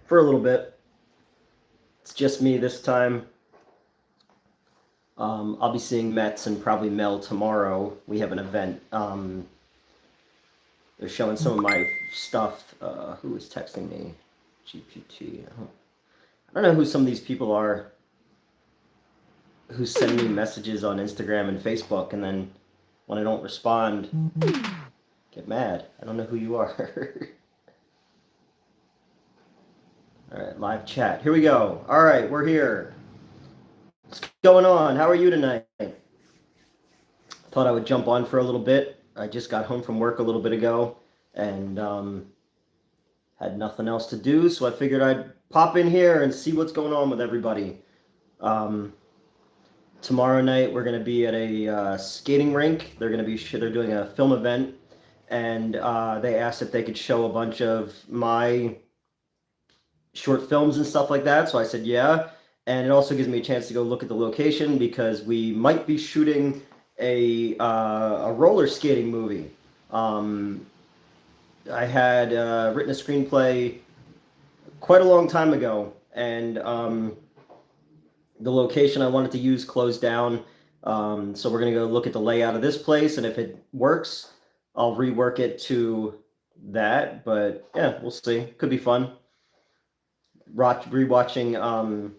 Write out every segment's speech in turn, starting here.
for a little bit. It's just me this time. I'll be seeing Mets and probably Mel tomorrow. We have an event. They're showing some of my stuff. Who is texting me? GPT. I don't know who some of these people are who send me messages on Instagram and Facebook, and then when I don't respond, get mad. I don't know who you are. All right, live chat. Here we go. All right, we're here. What's going on? How are you tonight? Thought I would jump on for a little bit. I just got home from work a little bit ago and had nothing else to do, so I figured I'd pop in here and see what's going on with everybody. Tomorrow night we're going to be at a skating rink. They're doing a film event, and they asked if they could show a bunch of my short films and stuff like that. So I said yeah, and it also gives me a chance to go look at the location because we might be shooting a roller skating movie. I had written a screenplay quite a long time ago, and the location I wanted to use closed down. So we're going to go look at the layout of this place, and if it works, I'll rework it to that. But yeah, we'll see. Could be fun. Rewatching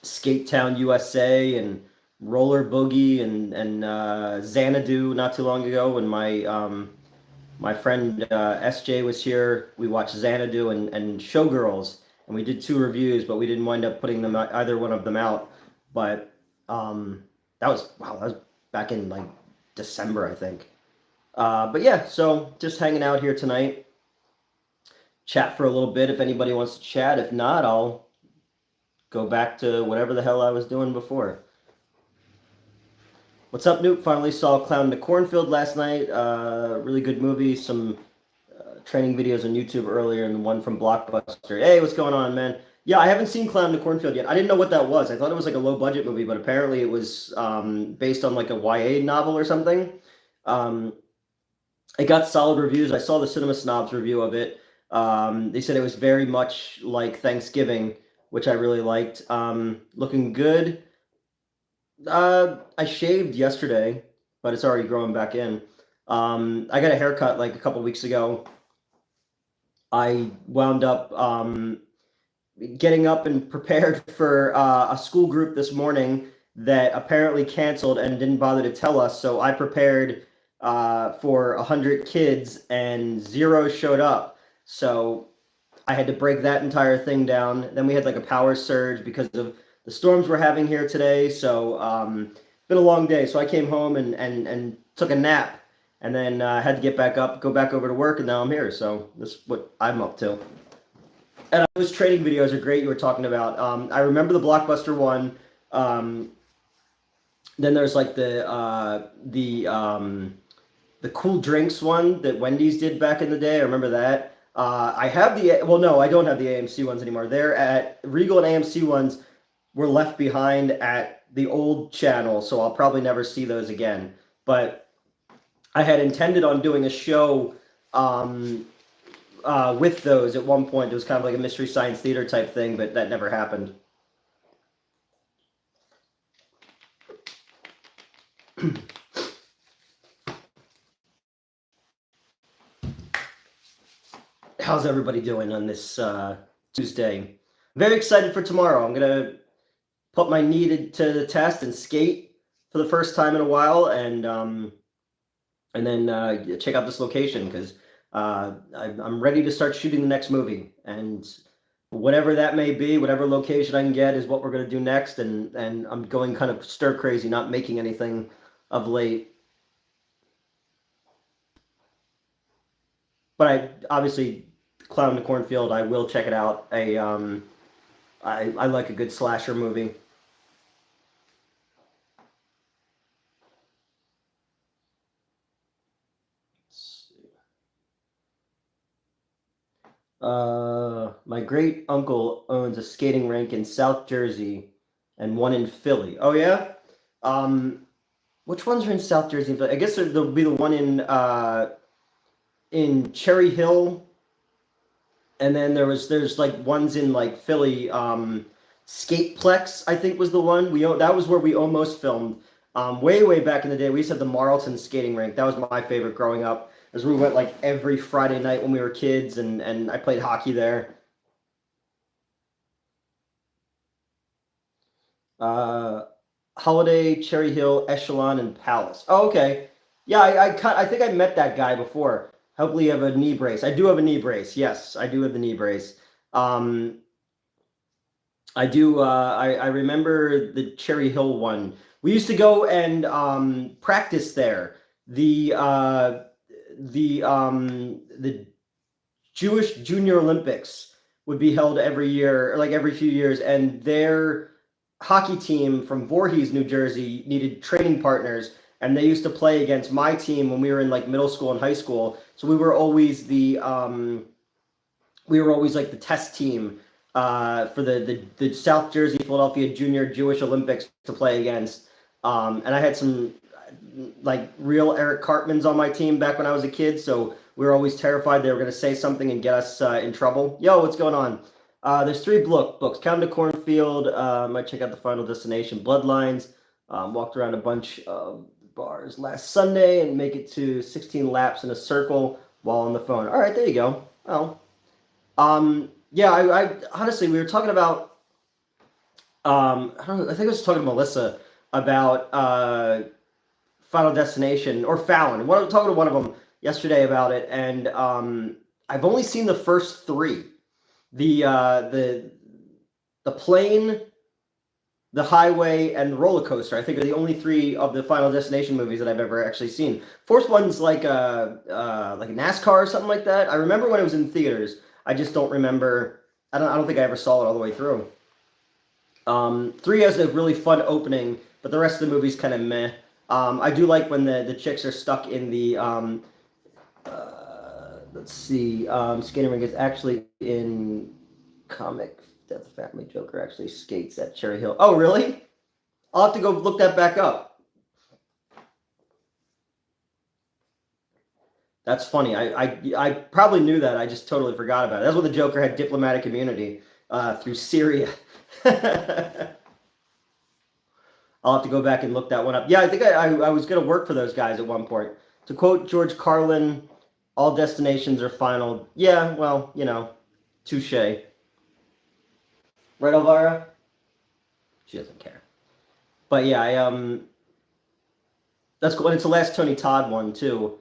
Skate Town USA and Roller Boogie and Xanadu not too long ago when my friend SJ was here. We watched Xanadu and Showgirls, and we did 2 reviews, but we didn't wind up putting them either one of them out. But that was back in like December, I think. But yeah, so just hanging out here tonight. Chat for a little bit if anybody wants to chat. If not, I'll go back to whatever the hell I was doing before. What's up, Noop? Finally saw Clown in the Cornfield last night. Really good movie. Some training videos on YouTube earlier, and one from Blockbuster. Hey, what's going on, man? Yeah, I haven't seen Clown in the Cornfield yet. I didn't know what that was. I thought it was like a low-budget movie, but apparently it was based on like a YA novel or something. It got solid reviews. I saw the Cinema Snobs review of it. They said it was very much like Thanksgiving, which I really liked. Looking good. I shaved yesterday, but it's already growing back in. I got a haircut like a couple weeks ago. I wound up getting up and prepared for a school group this morning that apparently canceled and didn't bother to tell us. So I prepared for 100 kids and 0 showed up. So I had to break that entire thing down. Then we had like a power surge because of the storms we're having here today. So been a long day. So I came home and took a nap, and then had to get back up, go back over to work, and now I'm here. So this is what I'm up to. And those training videos are great you were talking about. I remember the Blockbuster one. Then there's like the cool drinks one that Wendy's did back in the day. I remember that. I have no, I don't have the AMC ones anymore. They're at Regal, and AMC ones were left behind at the old channel, so I'll probably never see those again. But I had intended on doing a show with those at one point. It was kind of like a Mystery Science Theater type thing, but that never happened. How's everybody doing on this Tuesday? Very excited for tomorrow. I'm going to put my knee to the test and skate for the first time in a while, and then check out this location because I'm ready to start shooting the next movie. And whatever that may be, whatever location I can get is what we're going to do next. And I'm going kind of stir crazy, not making anything of late. But I obviously, Clown in the Cornfield, I will check it out. I like a good slasher movie. My great uncle owns a skating rink in South Jersey and one in Philly. Oh yeah? Which ones are in South Jersey? I guess there'll be the one in Cherry Hill And then there's like ones in like Philly. Skateplex, I think, was the one that was where we almost filmed. Way back in the day, we used to have the Marlton skating rink. That was my favorite growing up, as we went like every Friday night when we were kids, and I played hockey there. Uh, Holiday, Cherry Hill, Echelon, and Palace. Oh, okay. Yeah, I think I met that guy before. Hopefully, you have a knee brace. I do have a knee brace. Yes, I do have the knee brace. Um, I do. I remember the Cherry Hill one. We used to go and practice there. The Jewish Junior Olympics would be held every year, or like every few years, and their hockey team from Voorhees, New Jersey, needed training partners, and they used to play against my team when we were in like middle school and high school. So we were always like the test team for the South Jersey Philadelphia Junior Jewish Olympics to play against. And I had some like real Eric Cartmans on my team back when I was a kid, so we were always terrified they were going to say something and get us in trouble. Yo, what's going on? There's three books. Count to Cornfield. Might check out the Final Destination. Bloodlines. Walked around a bunch of bars last Sunday and make it to 16 laps in a circle while on the phone. All right, there you go. Well, yeah, I honestly, we were talking about, I don't know, I think I was talking to Melissa about Final Destination or Fallon. I was talking to one of them yesterday about it, and I've only seen the first three. The uh, the the plane, the highway, and the roller coaster. I think are the only three of the Final Destination movies that I've ever actually seen. Fourth one's like a NASCAR or something like that. I remember when it was in theaters. I just don't remember. I don't think I ever saw it all the way through. Three has a really fun opening, but the rest of the movie's kind of meh. I do like when the chicks are stuck in the let's see, skating rink is actually in comic that the Family Joker actually skates at Cherry Hill. Oh, really? I'll have to go look that back up. That's funny. I probably knew that. I just totally forgot about it. That's when the Joker had diplomatic immunity through Syria. I'll have to go back and look that one up. Yeah, I think I was going to work for those guys at one point. To quote George Carlin, all destinations are final. Yeah, well, touche. Right, Elvira? She doesn't care. But yeah, that's cool. And it's the last Tony Todd one too.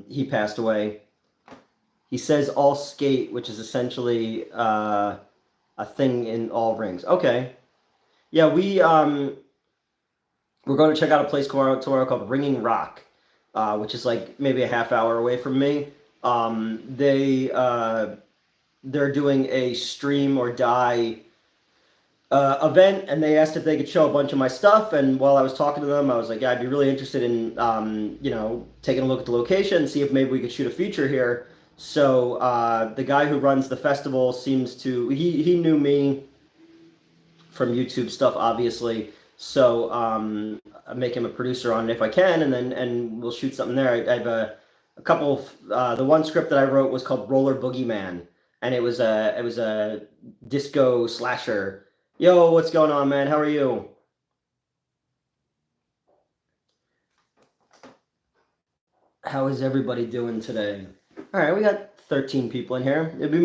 He passed away. He says all skate, which is essentially a thing in all rings. Okay. Yeah, we're going to check out a place tomorrow called Ringing Rock, which is like maybe a half hour away from me. They're doing a stream or die event, and they asked if they could show a bunch of my stuff. And while I was talking to them, I was like, yeah, I'd be really interested in taking a look at the location and see if maybe we could shoot a feature here. So the guy who runs the festival seems to he knew me from YouTube stuff, obviously. So I make him a producer on it if I can, and we'll shoot something there. I have a couple of the one script that I wrote was called Roller Boogeyman, and it was a disco slasher. Yo, what's going on, man? How are you? How is everybody doing today? All right, we got 13 people in here. It'd be,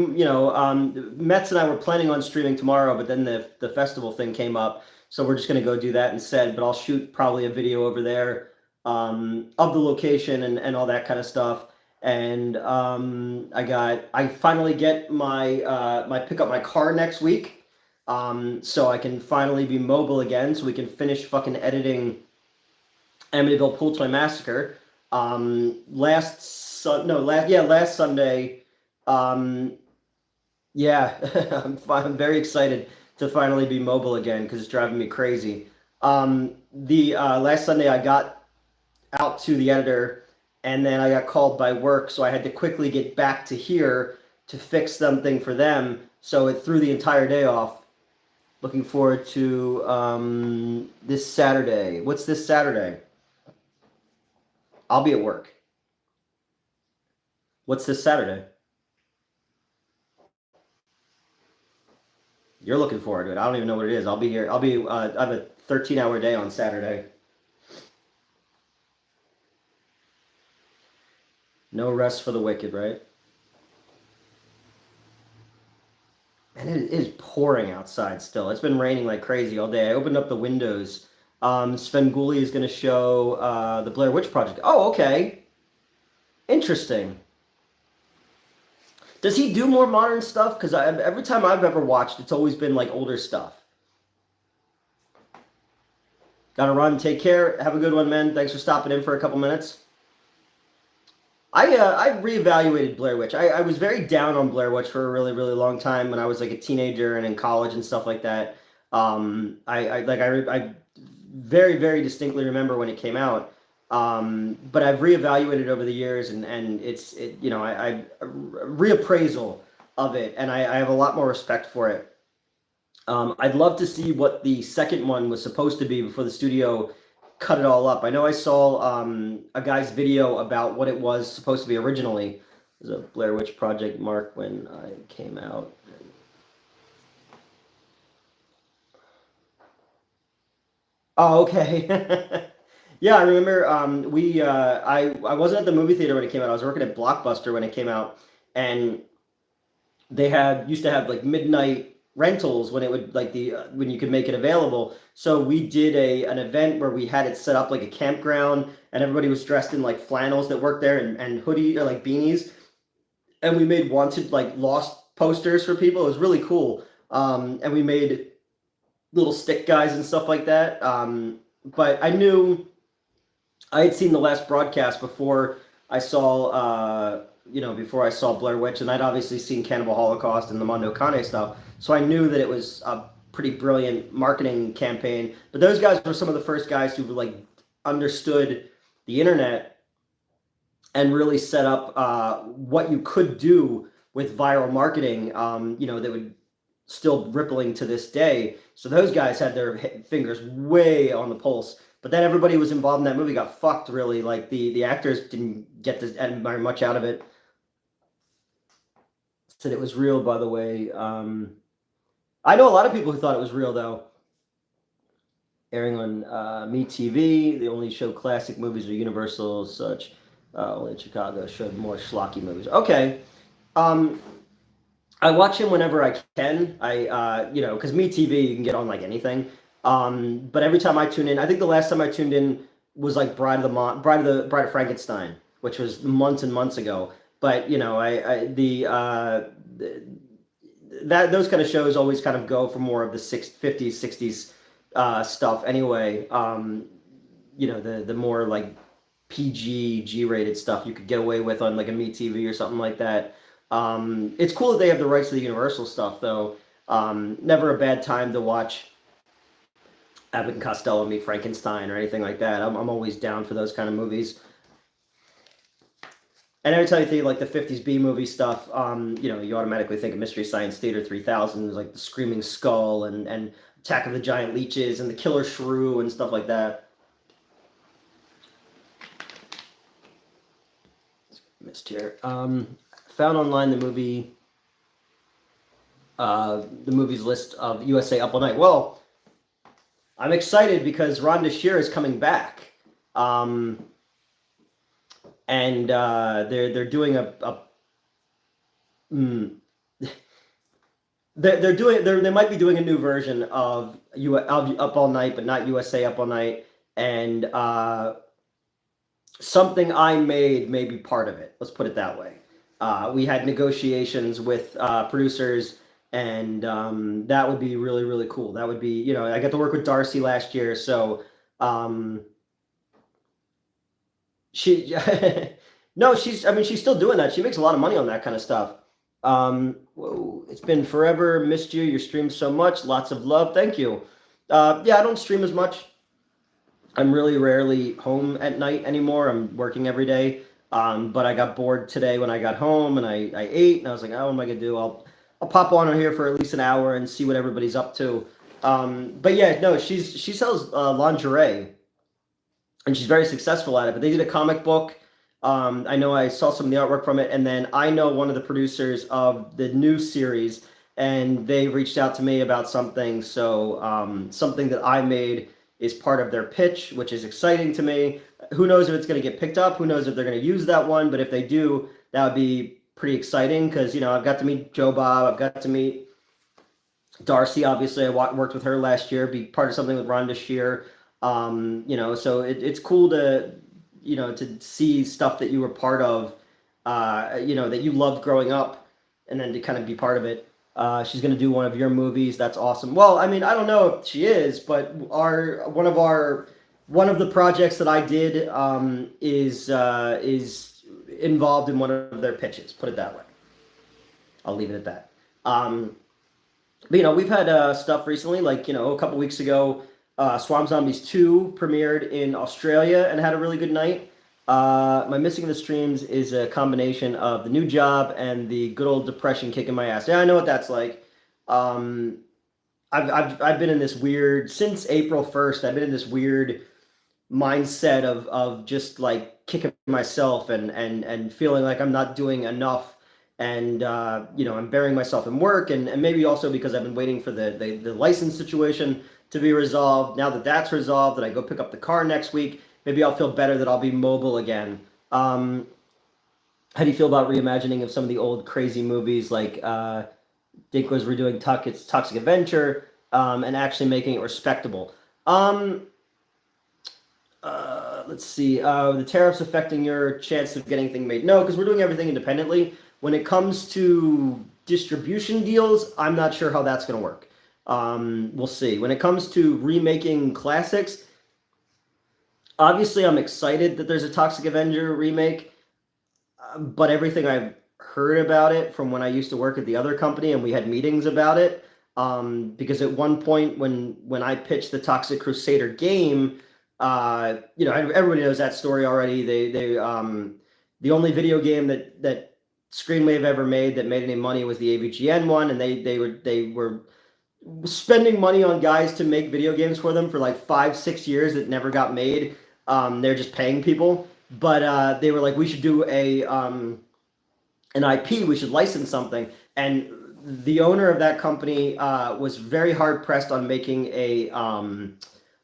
Mets and I were planning on streaming tomorrow, but then the festival thing came up, so we're just gonna go do that instead. But I'll shoot probably a video over there of the location and all that kind of stuff. And I finally get my pick up my car next week, so I can finally be mobile again, so we can finish fucking editing Amityville Pool Toy Massacre. Last Sunday. Yeah, I'm very excited to finally be mobile again because it's driving me crazy. The Last Sunday I got out to the editor, and then I got called by work, so I had to quickly get back to here to fix something for them. So it threw the entire day off. Looking forward to this Saturday. What's this Saturday? I'll be at work. What's this Saturday? You're looking forward to it. I don't even know what it is. I'll be here. I have a 13-hour day on Saturday. No rest for the wicked, right? And it is pouring outside still. It's been raining like crazy all day. I opened up the windows. Svengoolie is going to show the Blair Witch Project. Oh, okay. Interesting. Does he do more modern stuff? Because every time I've ever watched, it's always been like older stuff. Gotta run. Take care. Have a good one, man. Thanks for stopping in for a couple minutes. I reevaluated Blair Witch. I was very down on Blair Witch for a really, really long time when I was like a teenager and in college and stuff like that. I very, very distinctly remember when it came out. But I've reevaluated over the years, and I reappraisal of it, and I have a lot more respect for it. I'd love to see what the second one was supposed to be before the studio cut it all up. I know I saw a guy's video about what it was supposed to be originally. There's a Blair Witch Project mark when I came out. Oh, okay. Yeah, I remember I wasn't at the movie theater when it came out. I was working at Blockbuster when it came out, and they used to have like midnight rentals when it would like when you could make it available. So we did an event where we had it set up like a campground, and everybody was dressed in like flannels that worked there, and hoodie or like beanies, and we made wanted like lost posters for people. It was really cool. And we made little stick guys and stuff like that. But I had seen the last broadcast before I saw before I saw Blair Witch, and I'd obviously seen Cannibal Holocaust and the Mondo Cane stuff. So I knew that it was a pretty brilliant marketing campaign. But those guys were some of the first guys who like understood the internet and really set up what you could do with viral marketing, that would still rippling to this day. So those guys had their fingers way on the pulse. But then everybody who was involved in that movie got fucked, really. Like, the actors didn't get very much out of it. Said it was real, by the way. I know a lot of people who thought it was real, though. Airing on MeTV. They only show classic movies or Universal, such. Only in Chicago showed more schlocky movies. Okay. I watch him whenever I can. Because MeTV, you can get on like anything. But every time I tune in, I think the last time I tuned in was like Bride of Frankenstein, which was months and months ago. But those kind of shows always kind of go for more of the 50s, 60s stuff. Anyway, the more like PG, G-rated stuff you could get away with on like a MeTV or something like that. It's cool that they have the rights to the Universal stuff, though. Never a bad time to watch Abbott and Costello Meet Frankenstein or anything like that. I'm always down for those kind of movies. And every time you think like the 50s B movie stuff, you automatically think of Mystery Science Theater 3000, like the Screaming Skull and Attack of the Giant Leeches and the Killer Shrew and stuff like that. Missed here. Found online the movie's list of USA Up All Night. Well, I'm excited because Rhonda Shear is coming back, and they're doing they might be doing a new version of Up All Night, but not USA Up All Night, and Something I Made may be part of it. Let's put it that way. We had negotiations with producers, and that would be really, really cool. That would be, I got to work with Darcy last year, so she's still doing that. She makes a lot of money on that kind of stuff. Whoa, it's been forever. Missed you. Your stream so much. Lots of love. Thank you. I don't stream as much. I'm really rarely home at night anymore. I'm working every day. But I got bored today when I got home, and I ate, and I was like, oh, what am I gonna do? I'll pop on here for at least an hour and see what everybody's up to. But yeah, no, she sells lingerie, and she's very successful at it. But they did a comic book. I know I saw some of the artwork from it, and then I know one of the producers of the new series, and they reached out to me about something. So something that I made is part of their pitch, which is exciting to me. Who knows if it's going to get picked up? Who knows if they're going to use that one? But if they do, that would be pretty exciting because, you know, I've got to meet Joe Bob. I've got to meet Darcy. Obviously, I worked with her last year, be part of something with Rhonda Shear. You know, so it's cool to, you know, to see stuff that you were part of, you know, that you loved growing up, and then to kind of be part of it. She's going to do one of your movies. That's awesome. Well, I mean, I don't know if she is, but one of the projects that I did is involved in one of their pitches. Put it that way. I'll leave it at that. But, you know, we've had stuff recently, like, you know, a couple weeks ago, Swamp Zombies 2 premiered in Australia and had a really good night. My missing the streams is a combination of the new job and the good old depression kicking my ass. Yeah, I know what that's like. I've been in this weird, since April 1st, I've been in this weird mindset of just like kicking myself and feeling like I'm not doing enough. And, you know, I'm burying myself in work, and maybe also because I've been waiting for the license situation to be resolved. Now that that's resolved, that I go pick up the car next week, maybe I'll feel better that I'll be mobile again. How do you feel about reimagining of some of the old crazy movies like Dick was redoing Toxic Adventure and actually making it respectable? Let's see. The tariffs affecting your chance of getting anything made? No, because we're doing everything independently. When it comes to distribution deals, I'm not sure how that's going to work. We'll see. When it comes to remaking classics, obviously I'm excited that there's a Toxic Avenger remake, but everything I've heard about it from when I used to work at the other company and we had meetings about it, because at one point when I pitched the Toxic Crusader game, you know, everybody knows that story already. The only video game that Screenwave ever made that made any money was the AVGN one, and they were spending money on guys to make video games for them for like 5-6 years that never got made. They're just paying people, but they were like, we should do an IP, we should license something, and the owner of that company was very hard pressed on making a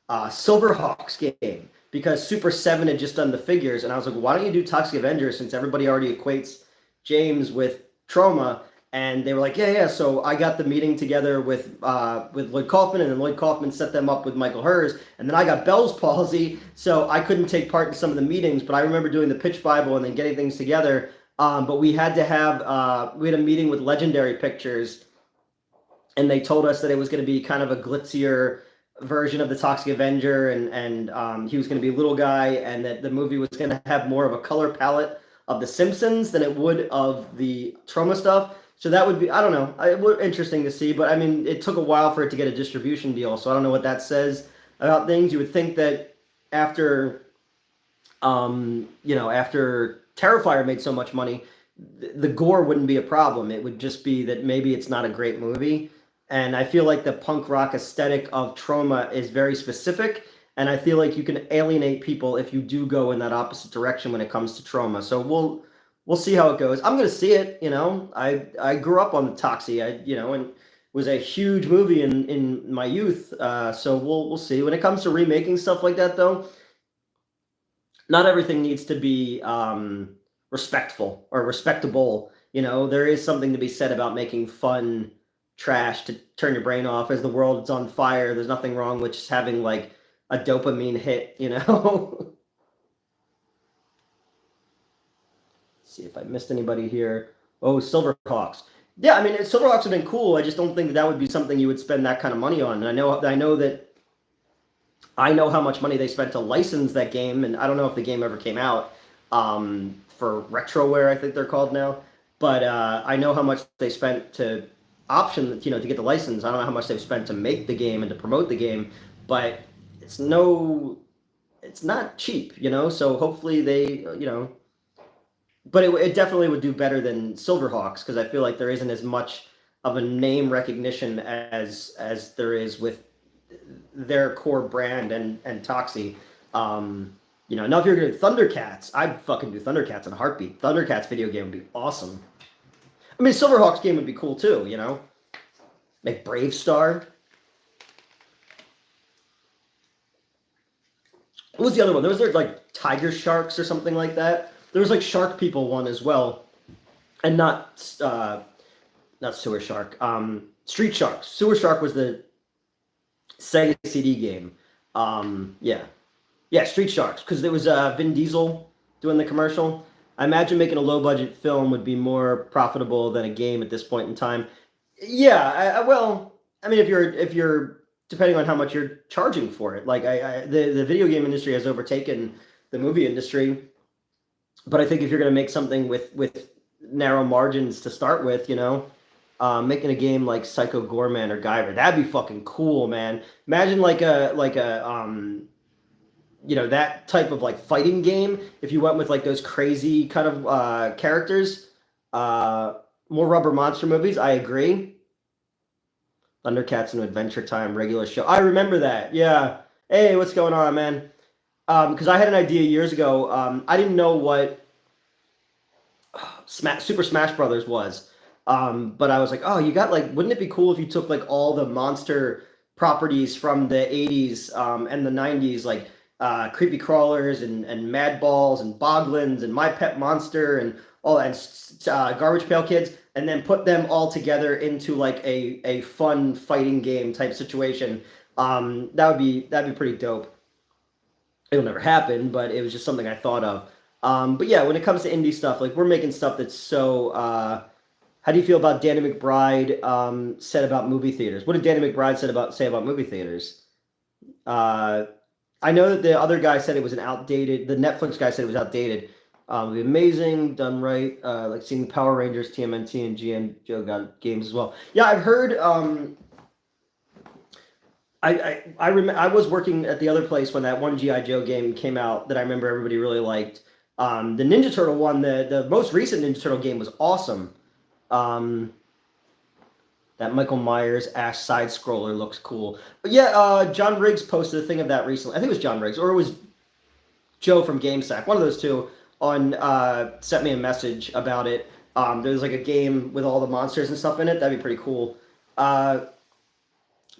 Silverhawks game because Super 7 had just done the figures, and I was like, why don't you do Toxic Avenger since everybody already equates James with Trauma? And they were like, yeah. So I got the meeting together with Lloyd Kaufman, and then Lloyd Kaufman set them up with Michael Hers, and then I got Bell's palsy, so I couldn't take part in some of the meetings. But I remember doing the pitch Bible and then getting things together. But we had to have we had a meeting with Legendary Pictures, and they told us that it was going to be kind of a glitzier version of the Toxic Avenger, and he was going to be a little guy, and that the movie was going to have more of a color palette of The Simpsons than it would of the Trauma stuff. So that would be, I don't know, it would interesting to see, but I mean, it took a while for it to get a distribution deal, so I don't know what that says about things. You would think that after, you know, after Terrifier made so much money, the gore wouldn't be a problem. It would just be that maybe it's not a great movie. And I feel like the punk rock aesthetic of Trauma is very specific, and I feel like you can alienate people if you do go in that opposite direction when it comes to Trauma. So we'll see how it goes. I'm going to see it, you know. I grew up on the Toxie, you know, and was a huge movie in my youth. So we'll see. When it comes to remaking stuff like that, though, not everything needs to be respectful or respectable. You know, there is something to be said about making fun trash to turn your brain off as the world's on fire. There's nothing wrong with just having like a dopamine hit, you know. See if I missed anybody here. Oh, Silverhawks. Yeah, I mean, Silverhawks have been cool. I just don't think that would be something you would spend that kind of money on. And I know how much money they spent to license that game, and I don't know if the game ever came out for Retroware, I think they're called now. But I know how much they spent to option, you know, to get the license. I don't know how much they've spent to make the game and to promote the game, but it's not cheap, you know. So hopefully they, you know. But it definitely would do better than Silverhawks, because I feel like there isn't as much of a name recognition as there is with their core brand and Toxie. You know, now if you're going to do Thundercats, I'd fucking do Thundercats in a heartbeat. Thundercats video game would be awesome. I mean, Silverhawks game would be cool too, you know. like Brave Star. What was the other one? There was like Tiger Sharks or something like that. There was like Shark People one as well, and not Sewer Shark. Street Shark. Sewer Shark was the Sega CD game. Yeah, Street Sharks, because there was Vin Diesel doing the commercial. I imagine making a low budget film would be more profitable than a game at this point in time. Yeah, well, I mean, if you're depending on how much you're charging for it, like the video game industry has overtaken the movie industry, but I think if you're going to make something with narrow margins to start with, making a game like Psycho Gorman or Guyver, that'd be fucking cool, man. Imagine like a that type of like fighting game. If you went with like those crazy kind of characters, more Rubber Monster movies. I agree. Thundercats and Adventure Time regular show. I remember that. Yeah. Hey, what's going on, man? Because I had an idea years ago. I didn't know what Super Smash Brothers was. But I was like, oh, you got like, wouldn't it be cool if you took like all the monster properties from the 80s and the 90s, like Creepy Crawlers and Mad Balls and Boglins and My Pet Monster and all and Garbage Pail Kids, and then put them all together into like a fun fighting game type situation. That'd be pretty dope. It'll never happen, but it was just something I thought of. But yeah, when it comes to indie stuff, like we're making stuff that's so. How do you feel about Danny McBride said about movie theaters? What did Danny McBride say about movie theaters? I know that the other guy said it was the Netflix guy said it was outdated. It'd be amazing, done right. Like seeing Power Rangers, TMNT, and GM Joe got games as well. Yeah, I've heard. I was working at the other place when that one G.I. Joe game came out that I remember everybody really liked. The Ninja Turtle one, the most recent Ninja Turtle game was awesome. That Michael Myers Ash side scroller looks cool. But yeah, John Riggs posted a thing of that recently. I think it was John Riggs, or it was Joe from GameSack. One of those two sent me a message about it. There's like a game with all the monsters and stuff in it. That'd be pretty cool. But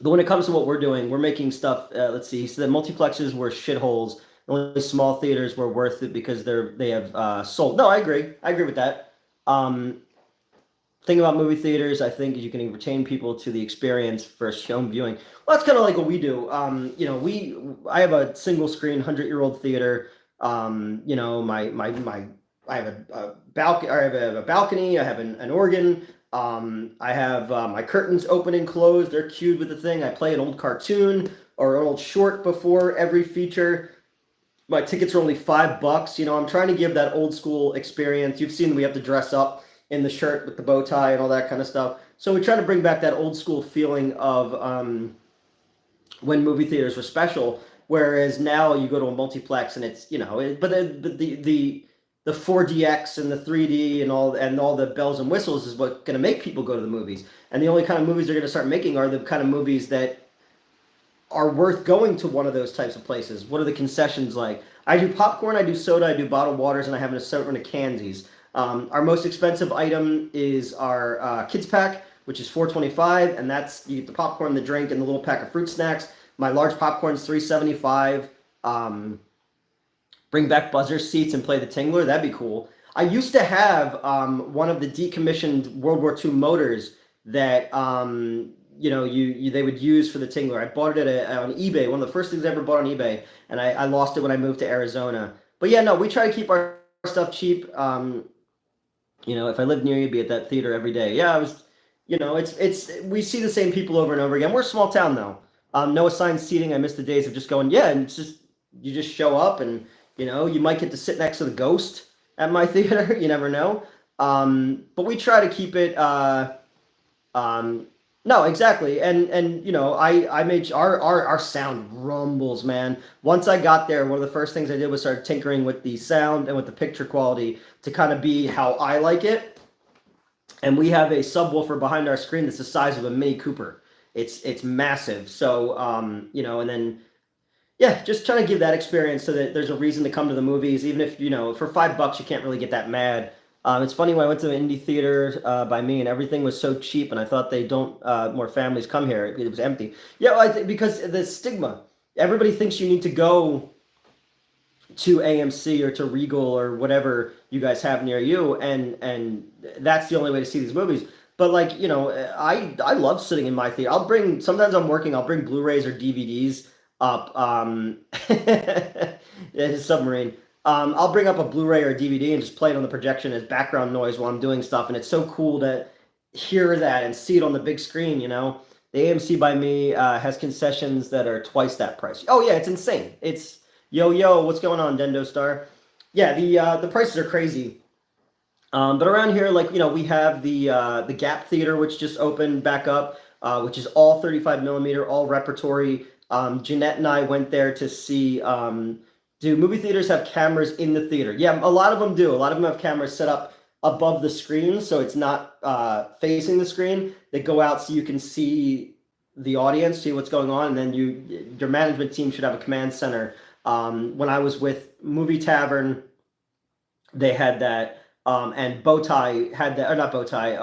when it comes to what we're doing, we're making stuff. Let's see. So the multiplexes were shitholes. Only small theaters were worth it because they have sold. No, I agree. I agree with that. Thing about movie theaters, I think, is you can retain people to the experience for home viewing. Well, that's kind of like what we do. I have a single screen 100-year-old theater. I have a balcony. I have a balcony. I have an organ. I have my curtains open and closed. They're cued with the thing. I play an old cartoon or an old short before every feature. My tickets are only $5. I'm trying to give that old school experience. You've seen we have to dress up in the shirt with the bow tie and all that kind of stuff. So we try to bring back that old school feeling of when movie theaters were special. Whereas now you go to a multiplex and it's but the 4DX and the 3D and all the bells and whistles is what's going to make people go to the movies. And the only kind of movies they're going to start making are the kind of movies that are worth going to one of those types of places. What are the concessions like? I do popcorn, I do soda, I do bottled waters, and I have an assortment of cansies. Our most expensive item is our kids pack, which is $4.25, and that's you get the popcorn, the drink, and the little pack of fruit snacks. My large popcorn is $3.75. Bring back buzzer seats and play the Tingler. That'd be cool. I used to have one of the decommissioned World War II motors that they would use for the Tingler. I bought it on eBay, one of the first things I ever bought on eBay, and I lost it when I moved to Arizona. But yeah, no, we try to keep our stuff cheap. If I lived near you, be at that theater every day. Yeah, we see the same people over and over again. We're a small town though. No assigned seating. I miss the days of just going, and it's just, you just show up and, you might get to sit next to the ghost at my theater. You never know. But we try to keep it, no, exactly. And I made our sound rumbles, man. Once I got there, one of the first things I did was start tinkering with the sound and with the picture quality to kind of be how I like it. And we have a subwoofer behind our screen that's the size of a Mini Cooper. It's massive. So, and then, yeah, just trying to give that experience so that there's a reason to come to the movies, even if, for $5 you can't really get that mad. It's funny when I went to an indie theater by me, and everything was so cheap, and I thought they don't more families come here. It was empty. Yeah, well, because the stigma. Everybody thinks you need to go to AMC or to Regal or whatever you guys have near you, and that's the only way to see these movies. But like, I love sitting in my theater. Sometimes I'm working, I'll bring Blu-rays or DVDs up. It's a submarine. I'll bring up a Blu-ray or a DVD and just play it on the projection as background noise while I'm doing stuff, and it's so cool to hear that and see it on the big screen. The AMC by me has concessions that are twice that price. Oh yeah, it's insane. It's yo, what's going on, Dendo Star? Yeah, the prices are crazy. But around here, like, we have the Gap Theater, which just opened back up, which is all 35 millimeter, all repertory. Jeanette and I went there to see. Do movie theaters have cameras in the theater? Yeah, a lot of them do. A lot of them have cameras set up above the screen, so it's not facing the screen. They go out so you can see the audience, see what's going on, and then your management team should have a command center. When I was with Movie Tavern, they had that, and Bowtie had that, or not Bowtie,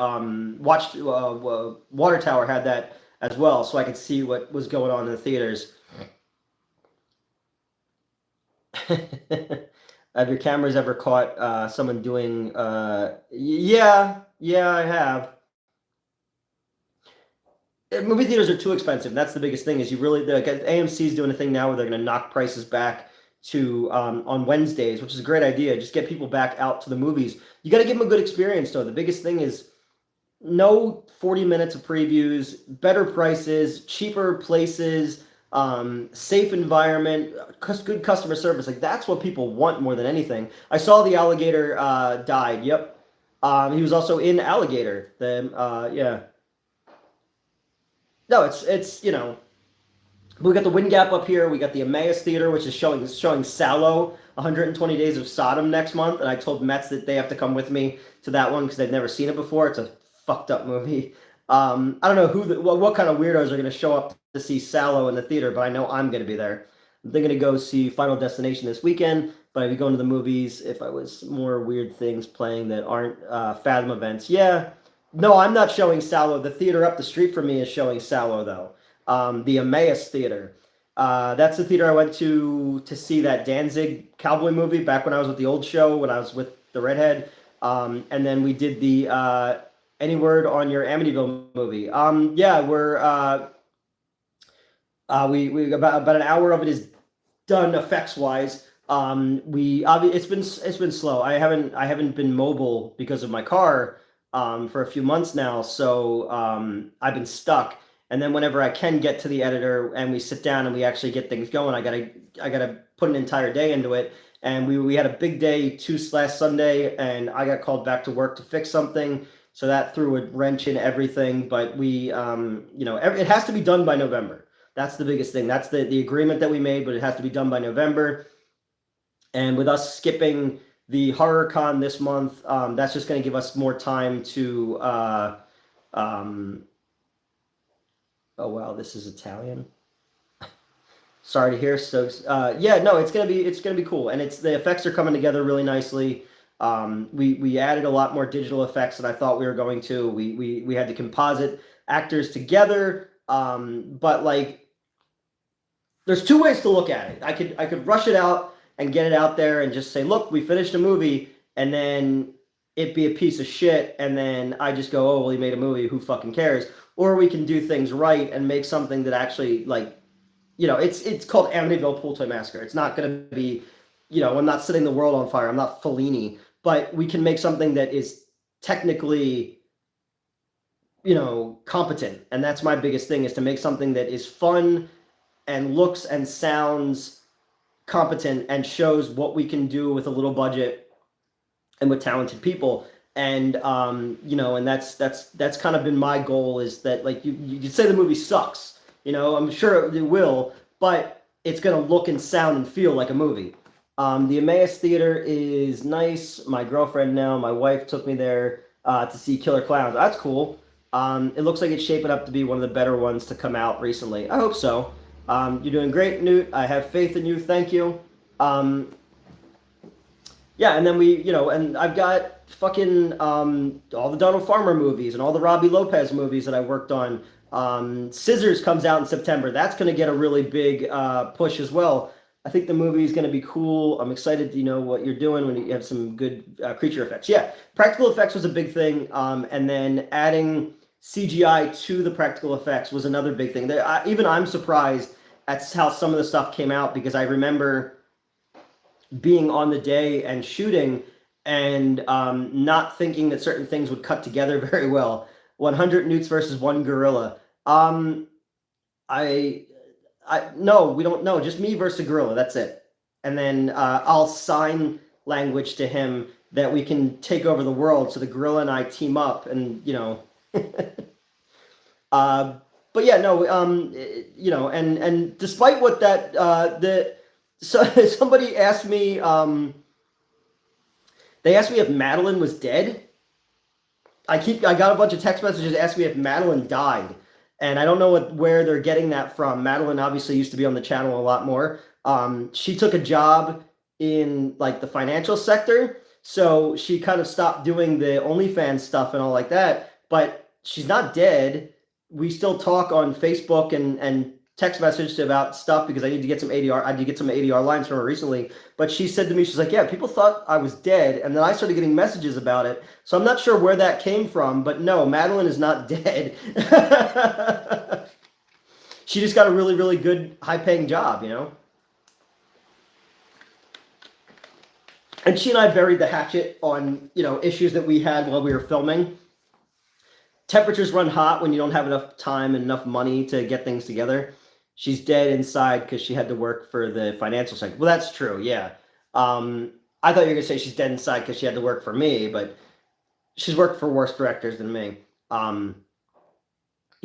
Water Tower had that as well, so I could see what was going on in the theaters. Have your cameras ever caught someone doing? Yeah, I have. Movie theaters are too expensive. That's the biggest thing. Is AMC's doing a thing now where they're going to knock prices back to on Wednesdays, which is a great idea. Just get people back out to the movies. You got to give them a good experience, though. The biggest thing is no 40 minutes of previews, better prices, cheaper places. Safe environment, good customer service. Like, that's what people want more than anything. I saw the alligator died. Yep. He was also in Alligator. Yeah. No, it's we got the Wind Gap up here. We got the Emmaus Theater, which is showing Sallow, 120 Days of Sodom next month. And I told Mets that they have to come with me to that one because they've never seen it before. It's a fucked up movie. I don't know what kind of weirdos are going to show up to see Sallow in the theater, but I know I'm going to be there. I'm thinking to go see Final Destination this weekend, but I'd be going to the movies if I was more weird things playing that aren't Fathom events. Yeah. No, I'm not showing Sallow. The theater up the street from me is showing Sallow, though. The Emmaus Theater. That's the theater I went to see that Danzig cowboy movie back when I was with the old show, when I was with the redhead. And then we did the Any Word on Your Amityville movie. Yeah, we're we about an hour of it is done effects wise. It's been slow. I haven't been mobile because of my car for a few months now, so I've been stuck. And then whenever I can get to the editor and we sit down and we actually get things going, I gotta put an entire day into it. And we had a big day last Sunday, and I got called back to work to fix something. So that threw a wrench in everything. But it has to be done by November. That's the biggest thing. That's the agreement that we made, but it has to be done by November. And with us skipping the Horror Con this month, that's just going to give us more time to. Oh wow, this is Italian. Sorry to hear. So yeah, no, it's gonna be cool, and the effects are coming together really nicely. We added a lot more digital effects than I thought we were going to. We had to composite actors together, but like, there's two ways to look at it. I could rush it out and get it out there and just say, look, we finished a movie, and then it be a piece of shit, and then I just go, oh, well, he made a movie, who fucking cares? Or we can do things right and make something that actually, like, it's called Amityville Pool Toy Massacre. It's not going to be, I'm not setting the world on fire. I'm not Fellini. But we can make something that is technically, competent. And that's my biggest thing, is to make something that is fun and looks and sounds competent and shows what we can do with a little budget and with talented people. And and that's kind of been my goal, is that, like, you say the movie sucks, I'm sure it will, but it's going to look and sound and feel like a movie. The Emmaus Theater is nice. My girlfriend now, my wife, took me there to see Killer Clowns. That's cool. It looks like it's shaping up to be one of the better ones to come out recently. I hope so. You're doing great, Newt. I have faith in you. Thank you. Yeah, and then and I've got fucking all the Donald Farmer movies and all the Robbie Lopez movies that I worked on. Scissors comes out in September. That's going to get a really big push as well. I think the movie is going to be cool. I'm excited to know what you're doing when you have some good creature effects. Yeah, practical effects was a big thing, and then adding CGI to the practical effects was another big thing. Even I'm surprised at how some of the stuff came out, because I remember being on the day and shooting and not thinking that certain things would cut together very well. 100 newts versus one gorilla. No, we don't know. Just me versus a gorilla. That's it. And then I'll sign language to him that we can take over the world. So the gorilla and I team up, and but yeah, no, and despite what that somebody asked me, they asked me if Madeline was dead. I got a bunch of text messages asking me if Madeline died. And I don't know where they're getting that from. Madeline obviously used to be on the channel a lot more. She took a job in like the financial sector, so she kind of stopped doing the OnlyFans stuff and all like that. But she's not dead. We still talk on Facebook and text message about stuff, because I need to get some ADR. I did get some ADR lines from her recently. But she said to me, she's like, yeah, people thought I was dead. And then I started getting messages about it. So I'm not sure where that came from. But no, Madeline is not dead. She just got a really, really good, high-paying job, And she and I buried the hatchet on, issues that we had while we were filming. Temperatures run hot when you don't have enough time and enough money to get things together. She's dead inside because she had to work for the financial sector. Well, that's true, yeah. I thought you were going to say she's dead inside because she had to work for me, but she's worked for worse directors than me. You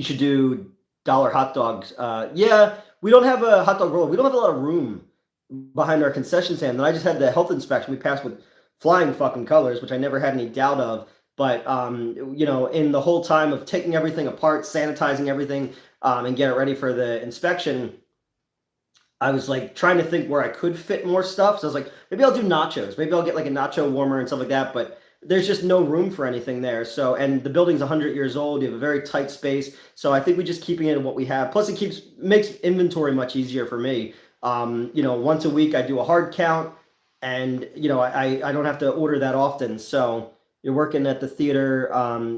should do dollar hot dogs. Yeah, we don't have a hot dog roll. We don't have a lot of room behind our concession stand. And I just had the health inspection. We passed with flying fucking colors, which I never had any doubt of. But, in the whole time of taking everything apart, sanitizing everything, and get it ready for the inspection, I was like trying to think where I could fit more stuff. So I was like, maybe I'll do nachos. Maybe I'll get like a nacho warmer and stuff like that. But there's just no room for anything there. So, and the building's 100 years old. You have a very tight space. So I think we're just keeping it in what we have. Plus it makes inventory much easier for me. Once a week I do a hard count, and, I don't have to order that often. So you're working at the theater.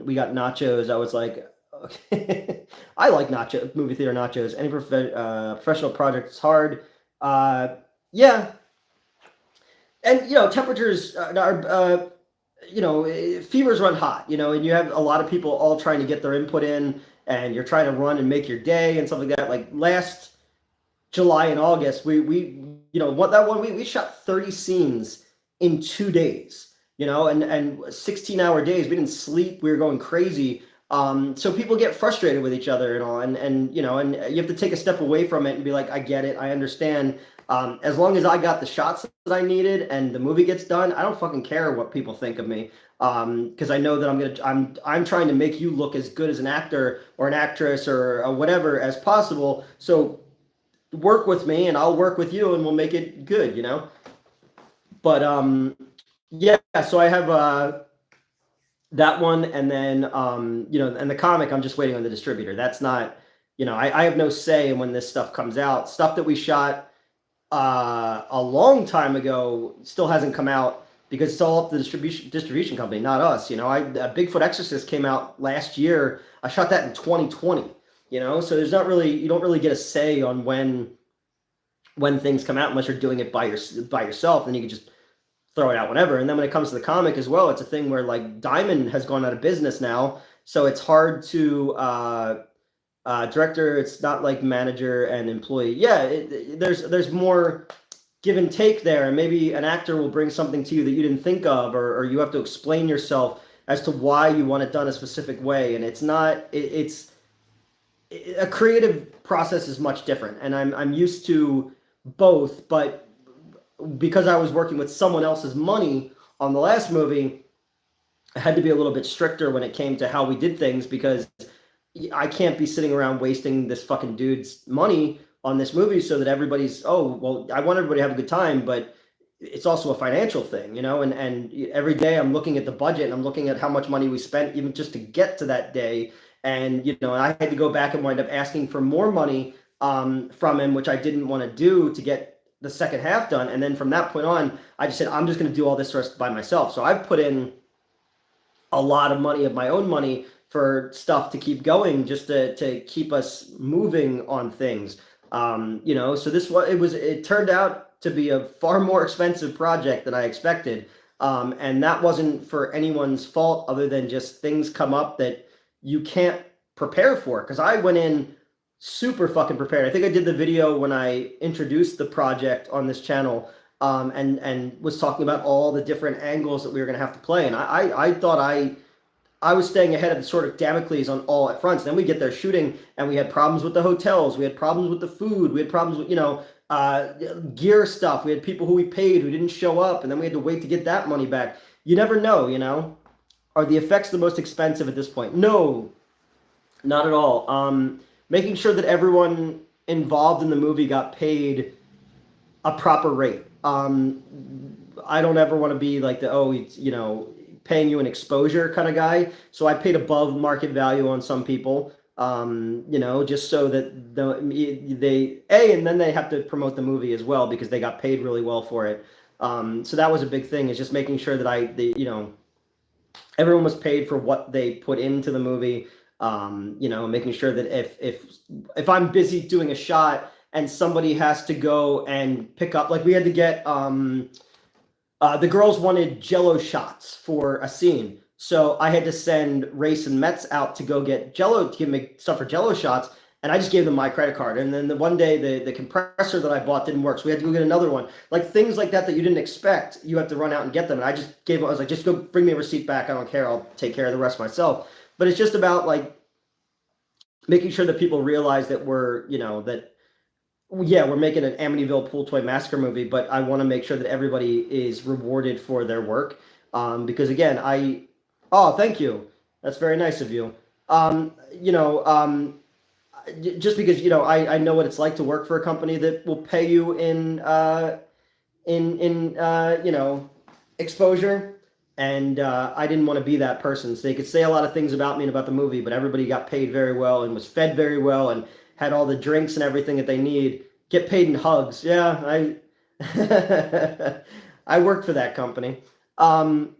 We got nachos. I was like, okay. I like movie theater nachos. Any professional project is hard. Yeah. And, temperatures are, fevers run hot, and you have a lot of people all trying to get their input in, and you're trying to run and make your day and stuff like that. Like last July and August, we that one week we shot 30 scenes in 2 days, and 16-hour days. We didn't sleep. We were going crazy. So people get frustrated with each other and all, and you have to take a step away from it and be like, I get it, I understand. As long as I got the shots that I needed and the movie gets done, I don't fucking care what people think of me. Because I know that I'm trying to make you look as good as an actor or an actress or whatever as possible. So work with me and I'll work with you and we'll make it good, But yeah, so I have that one, and then and the comic, I'm just waiting on the distributor. That's not, I have no say in when this stuff comes out. Stuff that we shot a long time ago still hasn't come out because it's all up to the distribution company, not us. Bigfoot Exorcist came out last year. I shot that in 2020. So there's not really, you don't really get a say on when things come out unless you're doing it by yourself. Then you can just throw it out whenever. And then when it comes to the comic as well, it's a thing where like Diamond has gone out of business now, so it's hard to director. It's not like manager and employee. Yeah, there's more give and take there, and maybe an actor will bring something to you that you didn't think of, or you have to explain yourself as to why you want it done a specific way. And it's not. It's a creative process is much different, and I'm used to both, but because I was working with someone else's money on the last movie, I had to be a little bit stricter when it came to how we did things, because I can't be sitting around wasting this fucking dude's money on this movie so that everybody's, I want everybody to have a good time, but it's also a financial thing, and every day I'm looking at the budget and I'm looking at how much money we spent even just to get to that day. And, I had to go back and wind up asking for more money from him, which I didn't want to do to get the second half done. And then from that point on, I just said, I'm just going to do all this rest by myself. So I've put in a lot of money of my own money for stuff to keep going, just to keep us moving on things. So it turned out to be a far more expensive project than I expected. And that wasn't for anyone's fault other than just things come up that you can't prepare for. Because I went in super fucking prepared. I think I did the video when I introduced the project on this channel, and was talking about all the different angles that we were going to have to play. And I thought I was staying ahead of the sort of Damocles on all fronts. Then we get there shooting, and we had problems with the hotels. We had problems with the food. We had problems with, gear stuff. We had people who we paid who didn't show up, and then we had to wait to get that money back. You never know. Are the effects the most expensive at this point? No, not at all. Making sure that everyone involved in the movie got paid a proper rate. I don't ever want to be like paying you an exposure kind of guy. So I paid above market value on some people, just so that and then they have to promote the movie as well because they got paid really well for it. So that was a big thing, is just making sure that everyone was paid for what they put into the movie. Making sure that if I'm busy doing a shot and somebody has to go and pick up, like we had to get, the girls wanted Jello shots for a scene. So I had to send Race and Metz out to go get Jello, to make stuff for Jello shots. And I just gave them my credit card. And then one day the compressor that I bought didn't work. So we had to go get another one. Like things like that you didn't expect, you have to run out and get them. And I was like, just go bring me a receipt back. I don't care. I'll take care of the rest myself. But it's just about like making sure that people realize that we're making an Amityville Pool Toy Massacre movie, but I want to make sure that everybody is rewarded for their work. Because again, thank you. That's very nice of you. Just because, I know what it's like to work for a company that will pay you in exposure. And I didn't want to be that person. So they could say a lot of things about me and about the movie, but everybody got paid very well and was fed very well and had all the drinks and everything that they need. Get paid in hugs. Yeah, I worked for that company. But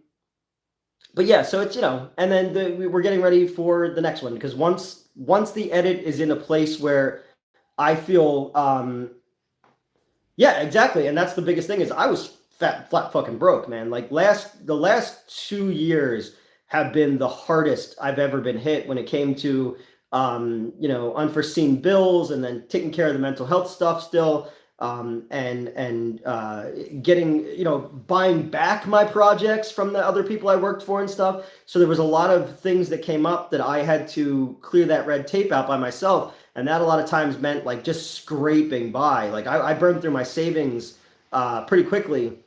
yeah, so it's, and then we're getting ready for the next one, because once the edit is in a place where I feel, yeah, exactly. And that's the biggest thing, is I was flat fucking broke, man. Like the last 2 years have been the hardest I've ever been hit when it came to, unforeseen bills, and then taking care of the mental health stuff still, and getting, buying back my projects from the other people I worked for and stuff. So there was a lot of things that came up that I had to clear that red tape out by myself. And that a lot of times meant like just scraping by. Like I burned through my savings pretty quickly.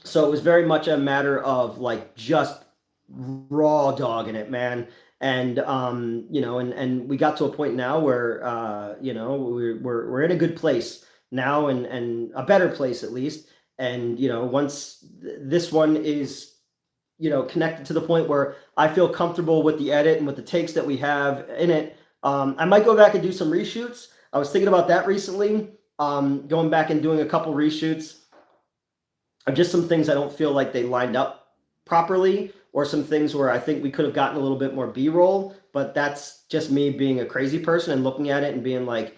So it was very much a matter of like just raw dogging it, man. And and we got to a point now where we're in a good place now, and a better place at least. And once this one is connected to the point where I feel comfortable with the edit and with the takes that we have in it, I might go back and do some reshoots. I was thinking about that recently, going back and doing a couple reshoots of just some things I don't feel like they lined up properly, or some things where I think we could have gotten a little bit more B-roll, but that's just me being a crazy person and looking at it and being like,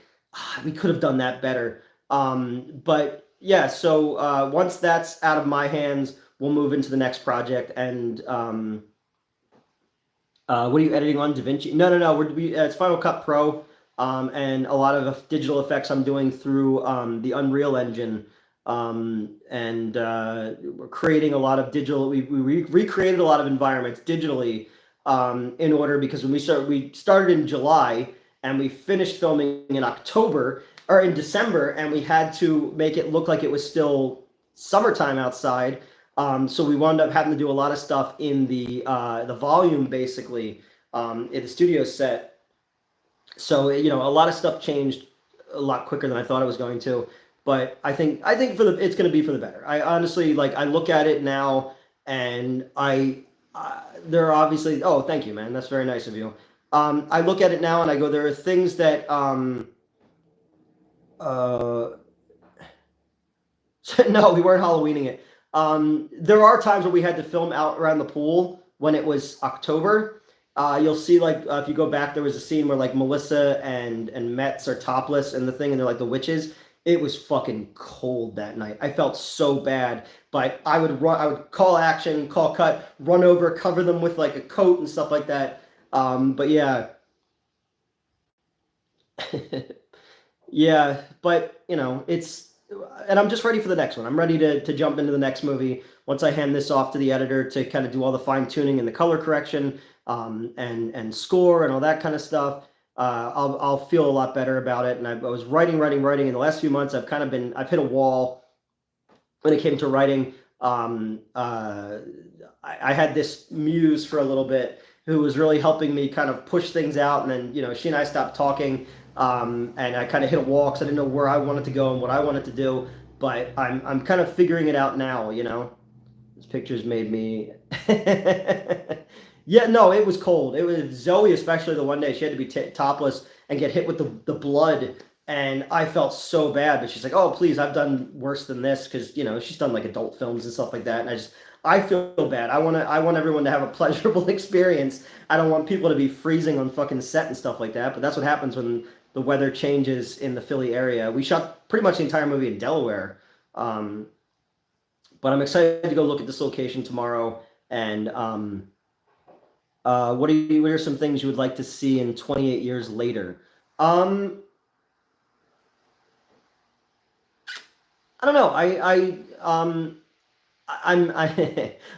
we could have done that better. But yeah, so once that's out of my hands, we'll move into the next project. And what are you editing on? DaVinci? No. It's Final Cut Pro, and a lot of digital effects I'm doing through the Unreal Engine. And we're creating a lot of digital. We recreated a lot of environments digitally in order, because when we started in July and we finished filming in October or in December, and we had to make it look like it was still summertime outside. So we wound up having to do a lot of stuff in the volume, basically, in the studio set. So a lot of stuff changed a lot quicker than I thought it was going to. but I think it's going to be for the better. I honestly like I look at it now, and there are obviously, oh, thank you, man, that's very nice of you. I look at it now and I go, there are things that uh no, we weren't Halloweening it. There are times where we had to film out around the pool when it was October. You'll see, like, if you go back, there was a scene where like Melissa and Metz are topless in the thing, and they're like the witches. It was fucking cold that night. I felt so bad, but I would run. I would call action, call cut, run over, cover them with like a coat and stuff like that. But yeah, yeah. But it's and I'm just ready for the next one. I'm ready to jump into the next movie once I hand this off to the editor to kind of do all the fine tuning and the color correction, and score and all that kind of stuff. I'll feel a lot better about it. And I was writing in the last few months. I've hit a wall when it came to writing. I had this muse for a little bit who was really helping me kind of push things out, and then she and I stopped talking, and I kind of hit a wall because I didn't know where I wanted to go and what I wanted to do. But I'm kind of figuring it out now. These pictures made me. Yeah, no, it was cold. It was Zoe, especially the one day she had to be topless and get hit with the blood, and I felt so bad. But she's like, "Oh, please, I've done worse than this," because she's done like adult films and stuff like that. And I feel bad. I want everyone to have a pleasurable experience. I don't want people to be freezing on fucking set and stuff like that. But that's what happens when the weather changes in the Philly area. We shot pretty much the entire movie in Delaware, but I'm excited to go look at this location tomorrow. And what are some things you would like to see in 28 years later? I don't know.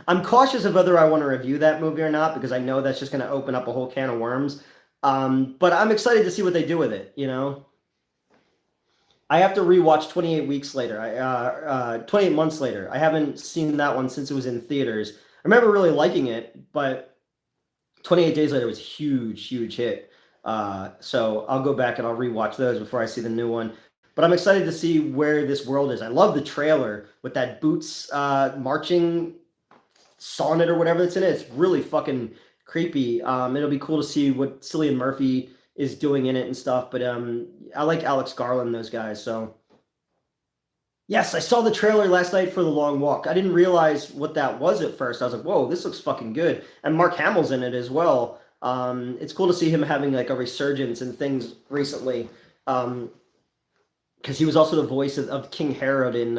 I'm cautious of whether I want to review that movie or not, because I know that's just going to open up a whole can of worms. But I'm excited to see what they do with it. I have to rewatch 28 Weeks Later. 28 Months Later. I haven't seen that one since it was in theaters. I remember really liking it, but 28 Days Later was a huge, huge hit. So I'll go back and I'll rewatch those before I see the new one. But I'm excited to see where this world is. I love the trailer with that Boots marching sonnet or whatever that's in it. It's really fucking creepy. It'll be cool to see what Cillian Murphy is doing in it and stuff. But I like Alex Garland, those guys. So yes, I saw the trailer last night for The Long Walk. I didn't realize what that was at first. I was like, whoa, this looks fucking good. And Mark Hamill's in it as well. It's cool to see him having like a resurgence in things recently. Because he was also the voice of King Herod in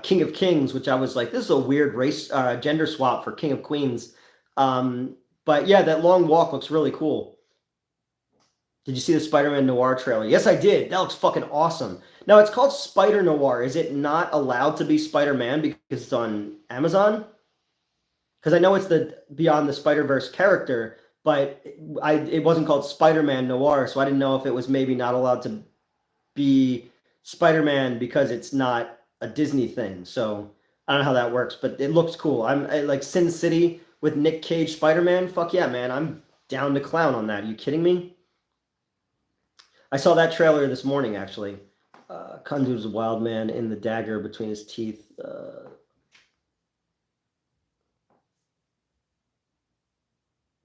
King of Kings, which I was like, this is a weird race gender swap for King of Queens. But yeah, that Long Walk looks really cool. Did you see the Spider-Man Noir trailer? Yes, I did. That looks fucking awesome. Now, it's called Spider Noir. Is it not allowed to be Spider-Man because it's on Amazon? Because I know it's the Beyond the Spider-Verse character, but it wasn't called Spider-Man Noir, so I didn't know if it was maybe not allowed to be Spider-Man because it's not a Disney thing. So I don't know how that works, but it looks cool. I like Sin City with Nick Cage Spider-Man. Fuck yeah, man. I'm down to clown on that. Are you kidding me? I saw that trailer this morning, actually. Kundu's a wild man in the dagger between his teeth.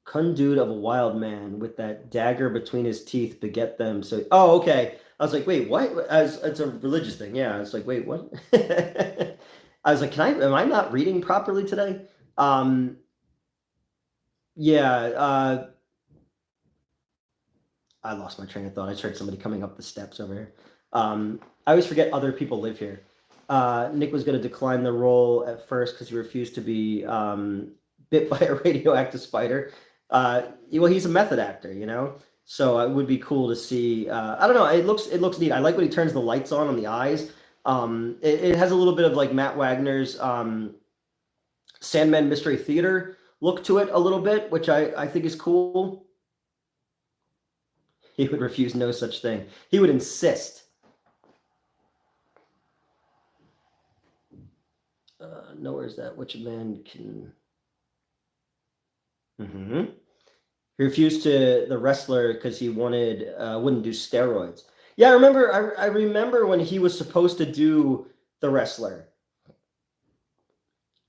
Kundude of a wild man with that dagger between his teeth beget them. So, oh, okay. I was like, wait, what? It's a religious thing. Yeah. I was like, wait, what? I was like, am I not reading properly today? Yeah. I lost my train of thought. I just heard somebody coming up the steps over here. I always forget other people live here. Nick was going to decline the role at first because he refused to be bit by a radioactive spider. Well, he's a method actor. So it would be cool to see. I don't know. It looks neat. I like when he turns the lights on the eyes. It has a little bit of like Matt Wagner's Sandman Mystery Theater look to it a little bit, which I think is cool. He would refuse no such thing. He would insist. Nowhere is that. Which man can... He refused to the wrestler because he wouldn't do steroids. Yeah, I remember. I remember when he was supposed to do The Wrestler.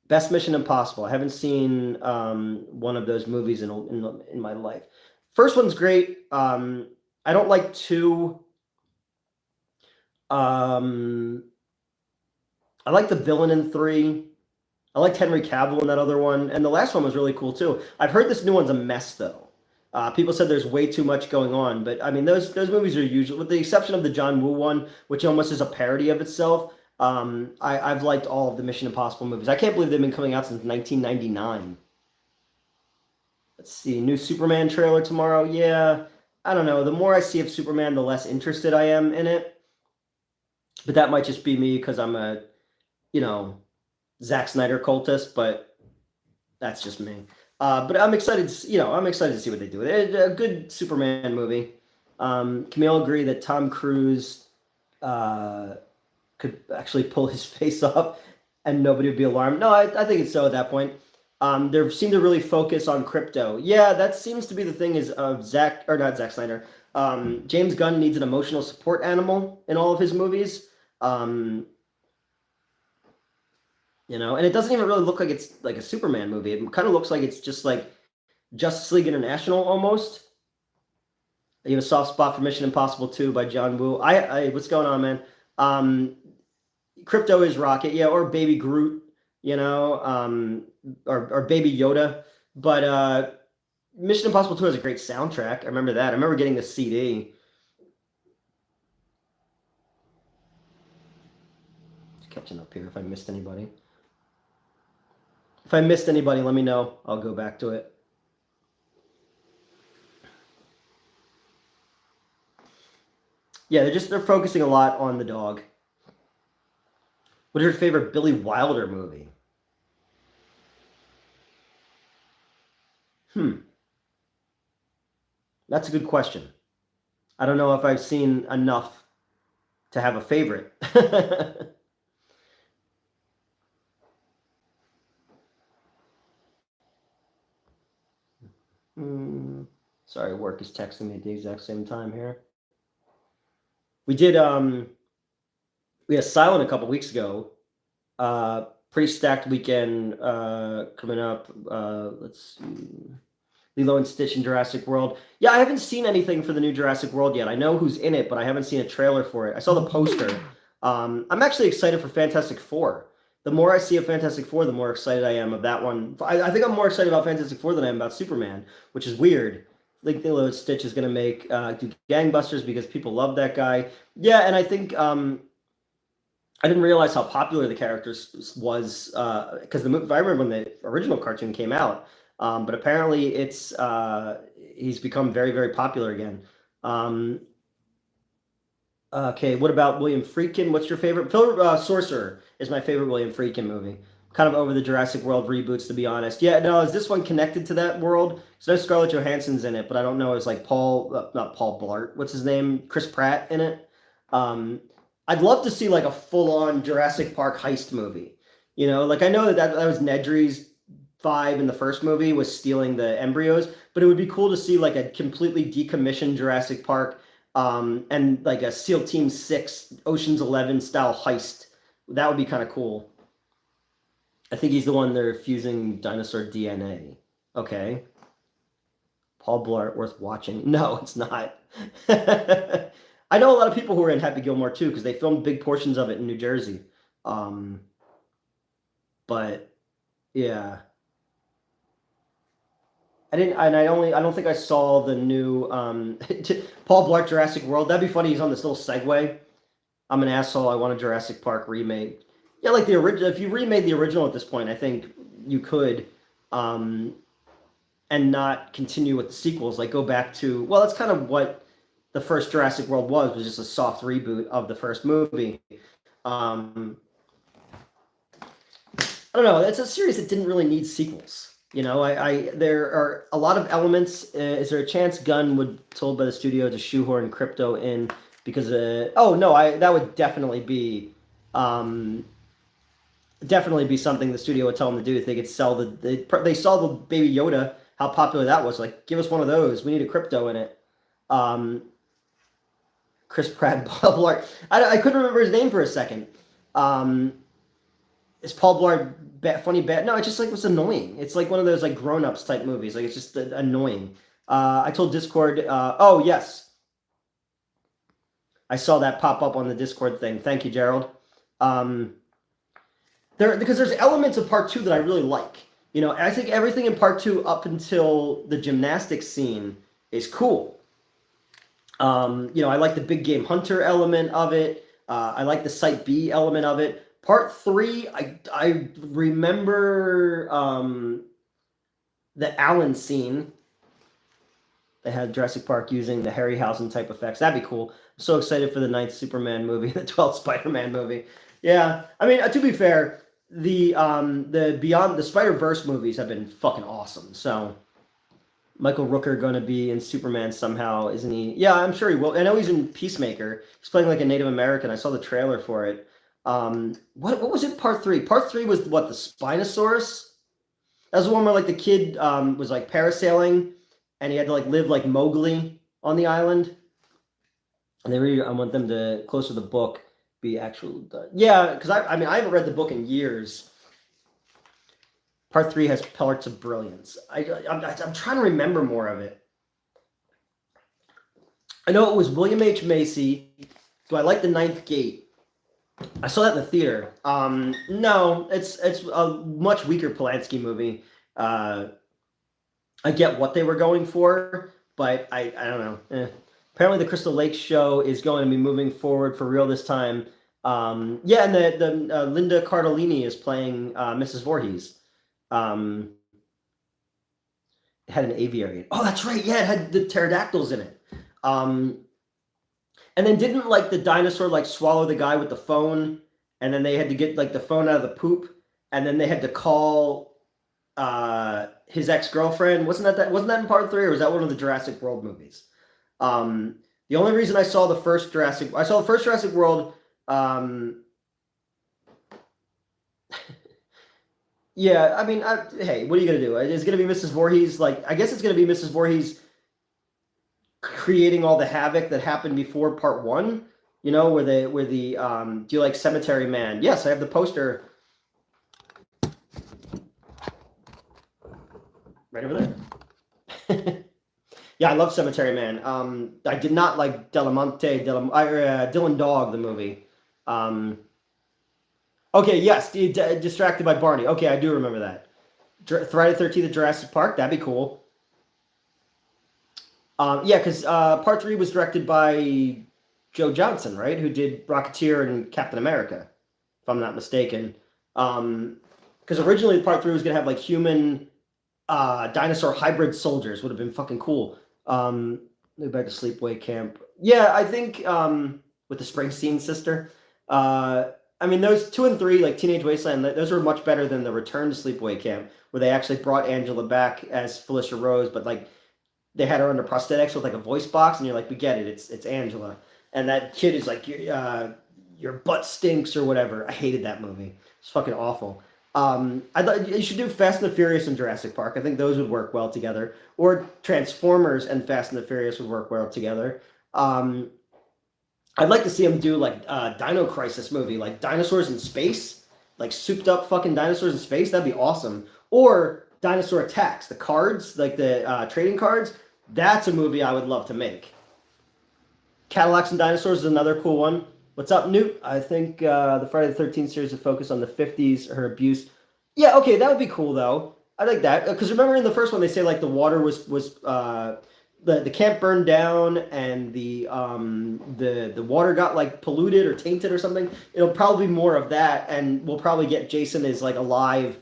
Best Mission Impossible. I haven't seen one of those movies in my life. First one's great. I don't like two. Um, I like the villain in three. I liked Henry Cavill in that other one, and the last one was really cool too. I've heard this new one's a mess though. People said there's way too much going on, but I mean those movies are usually, with the exception of the John Woo one, which almost is a parody of itself. I've liked all of the Mission Impossible movies. I can't believe they've been coming out since 1999. Let's see, new Superman trailer tomorrow. Yeah, I don't know. The more I see of Superman, the less interested I am in it. But that might just be me because I'm a, you know, Zack Snyder cultist, but that's just me. But I'm excited. I'm excited to see what they do with it. A good Superman movie. Can we all agree that Tom Cruise could actually pull his face off and nobody would be alarmed? No, I think it's so at that point. They seem to really focus on crypto. Yeah, that seems to be the thing. Is of not Zack Snyder. James Gunn needs an emotional support animal in all of his movies. And it doesn't even really look like it's like a Superman movie. It kind of looks like it's just like Justice League International almost. You have a soft spot for Mission Impossible 2 by John Woo. What's going on, man? Crypto is Rocket, yeah, or Baby Groot, or Baby Yoda. But Mission Impossible 2 has a great soundtrack. I remember that. I remember getting the CD. Just catching up here if I missed anybody. If I missed anybody, let me know. I'll go back to it. Yeah, they're focusing a lot on the dog. What is your favorite Billy Wilder movie? That's a good question. I don't know if I've seen enough to have a favorite. Sorry, work is texting me at the exact same time here. We did we had Silent a couple weeks ago. Pretty stacked weekend coming up. Let's see. Lilo and Stitch and Jurassic World. Yeah, I haven't seen anything for the new Jurassic World yet. I know who's in it, but I haven't seen a trailer for it. I saw the poster. I'm actually excited for Fantastic Four. The more I see of Fantastic Four, the more excited I am of that one. I think I'm more excited about Fantastic Four than I am about Superman, which is weird. I think Lilo and Stitch is going to make do gangbusters because people love that guy. Yeah, and I think I didn't realize how popular the characters was because I remember when the original cartoon came out. But apparently he's become very, very popular again. Okay, what about William Friedkin? What's your favorite? Sorcerer is my favorite William Friedkin movie. Kind of over the Jurassic World reboots, to be honest. Yeah, no, is this one connected to that world? So there's Scarlett Johansson's in it, but I don't know. It's like not Paul Blart. What's his name? Chris Pratt in it. I'd love to see like a full-on Jurassic Park heist movie. Like I know that was Nedry's vibe in the first movie was stealing the embryos, but it would be cool to see like a completely decommissioned Jurassic Park and like a SEAL Team 6 Ocean's 11 style heist. That would be kind of cool. I think he's the one they're fusing dinosaur DNA. Okay. Paul Blart worth watching. No, it's not. I know a lot of people who are in Happy Gilmore too because they filmed big portions of it in New Jersey. But yeah. I don't think I saw the new Paul Blart Jurassic World. That'd be funny. He's on this little Segway. I'm an asshole. I want a Jurassic Park remake. Yeah, like the original. If you remade the original at this point, I think you could, and not continue with the sequels. Like go back to that's kind of what the first Jurassic World was just a soft reboot of the first movie. I don't know. It's a series that didn't really need sequels. There are a lot of elements. Is there a chance Gunn would told by the studio to shoehorn crypto in because that would definitely be something the studio would tell them to do if they could sell they saw the Baby Yoda, how popular that was. Like, give us one of those. We need a crypto in it. Chris Pratt, Paul Blart. I couldn't remember his name for a second. Is Paul Blart funny bad? No, it just like was annoying. It's like one of those like grown-ups type movies. Like it's just annoying. I told Discord. Oh yes, I saw that pop up on the Discord thing. Thank you, Gerald. Because there's elements of part 2 that I really like. You know, I think everything in part 2 up until the gymnastics scene is cool. You know, I like the big game hunter element of it. I like the Site B element of it. Part 3, I remember the Allen scene. They had Jurassic Park using the Harryhausen type effects. That'd be cool. I'm so excited for the 9th Superman movie, the 12th Spider-Man movie. Yeah, I mean, to be fair, the Beyond the Spider-Verse movies have been fucking awesome. So Michael Rooker going to be in Superman somehow, isn't he? Yeah, I'm sure he will. I know he's in Peacemaker. He's playing like a Native American. I saw the trailer for it. What was it? Part 3. Part 3 was what, the Spinosaurus? That was the one where like the kid was like parasailing, and he had to like live like Mowgli on the island. And I want them to closer the book be actual. Yeah, because I mean I haven't read the book in years. Part 3 has parts of brilliance. I'm trying to remember more of it. I know it was William H. Macy. Do I like The Ninth Gate? I saw that in the theater. No, it's a much weaker Polanski movie. I get what they were going for, but I don't know. Apparently, the Crystal Lake show is going to be moving forward for real this time. Yeah, and the Linda Cardellini is playing Mrs. Voorhees. It had an aviary. Oh, that's right. Yeah, it had the pterodactyls in it. And then didn't like the dinosaur like swallow the guy with the phone, and then they had to get like the phone out of the poop, and then they had to call his ex-girlfriend. Wasn't that in part 3, or was that one of the Jurassic World movies? The only reason I saw the first Jurassic World. Yeah, I mean, hey, what are you gonna do? It's gonna be Mrs. Voorhees. Like, I guess it's gonna be Mrs. Voorhees creating all the havoc that happened before part 1. You know, where the do you like Cemetery Man? Yes, I have the poster right over there. Yeah, I love Cemetery Man. I did not like Dylan Dog, the movie. Okay, yes, Distracted by Barney. Okay, I do remember that. Friday the 13th at Jurassic Park, that'd be cool. Yeah, because part 3 was directed by Joe Johnson, right? Who did Rocketeer and Captain America, if I'm not mistaken. Because originally part 3 was going to have like human dinosaur hybrid soldiers. Would have been fucking cool. Maybe back to Sleepaway Camp. Yeah, I think with the Springsteen sister. I mean, those 2 and 3, like Teenage Wasteland, those were much better than the Return to Sleepaway Camp, where they actually brought Angela back as Felicia Rose, but like they had her under prosthetics with like a voice box, and you're like, we get it, it's Angela. And that kid is like, your butt stinks or whatever. I hated that movie. It's fucking awful. I thought you should do Fast and the Furious and Jurassic Park. I think those would work well together. Or Transformers and Fast and the Furious would work well together. I'd like to see them do like Dino Crisis movie, like dinosaurs in space, like souped up fucking dinosaurs in space. That'd be awesome. Or Dinosaur Attacks, the cards, like the trading cards. That's a movie I would love to make. Cadillacs and Dinosaurs is another cool one. What's up, Newt? I think the Friday the 13th series would focus on the 50s, her abuse. Yeah, okay, that would be cool though. I like that because remember in the first one they say like the water was the camp burned down and the water got like polluted or tainted or something. It'll probably be more of that, and we'll probably get Jason is like alive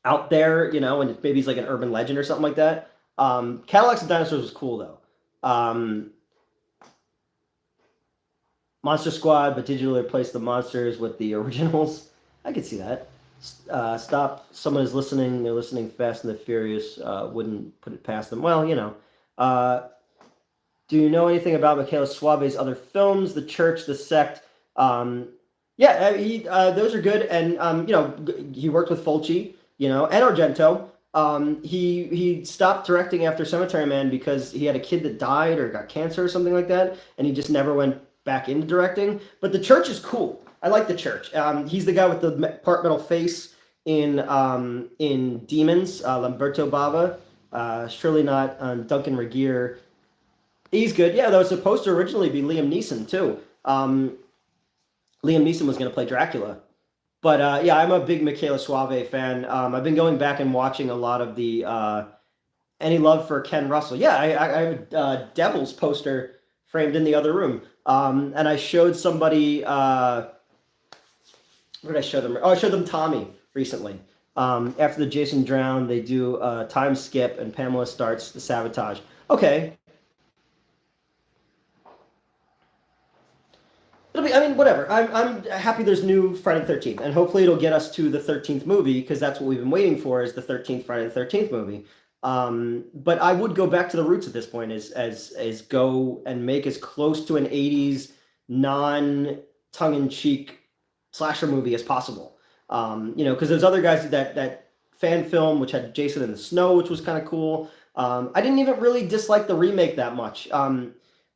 out there, you know, and maybe he's like an urban legend or something like that. Cadillacs and Dinosaurs was cool though. Monster Squad, but digitally replace the monsters with the originals. I could see that. Stop. Someone is listening. They're listening Fast and the Furious. Wouldn't put it past them. Well, you know. Do you know anything about Michaela Suave's other films? The Church, The Sect. Yeah, those are good. And, you know, he worked with Fulci, you know, and Argento. He stopped directing after Cemetery Man because he had a kid that died or got cancer or something like that, and he just never went back into directing. But The Church is cool. I like The Church. He's the guy with the part metal face in Demons, Lamberto Bava. Surely not Duncan Regeer. He's good. Yeah, that was supposed to originally be Liam Neeson too. Liam Neeson was going to play Dracula. But yeah, I'm a big Michaela Suave fan. I've been going back and watching a lot of the Any Love for Ken Russell. Yeah, I have a Devils poster framed in the other room. And I showed somebody, what did I show them? Oh, I showed them Tommy recently. After the Jason drown, they do a time skip and Pamela starts the sabotage. Okay. I mean, whatever. I'm happy there's new Friday the 13th, and hopefully it'll get us to the 13th movie, because that's what we've been waiting for, is the 13th Friday the 13th movie. But I would go back to the roots at this point, as go and make as close to an 80s non-tongue-in-cheek slasher movie as possible. Because those other guys did that fan film, which had Jason in the Snow, which was kind of cool. I didn't even really dislike the remake that much.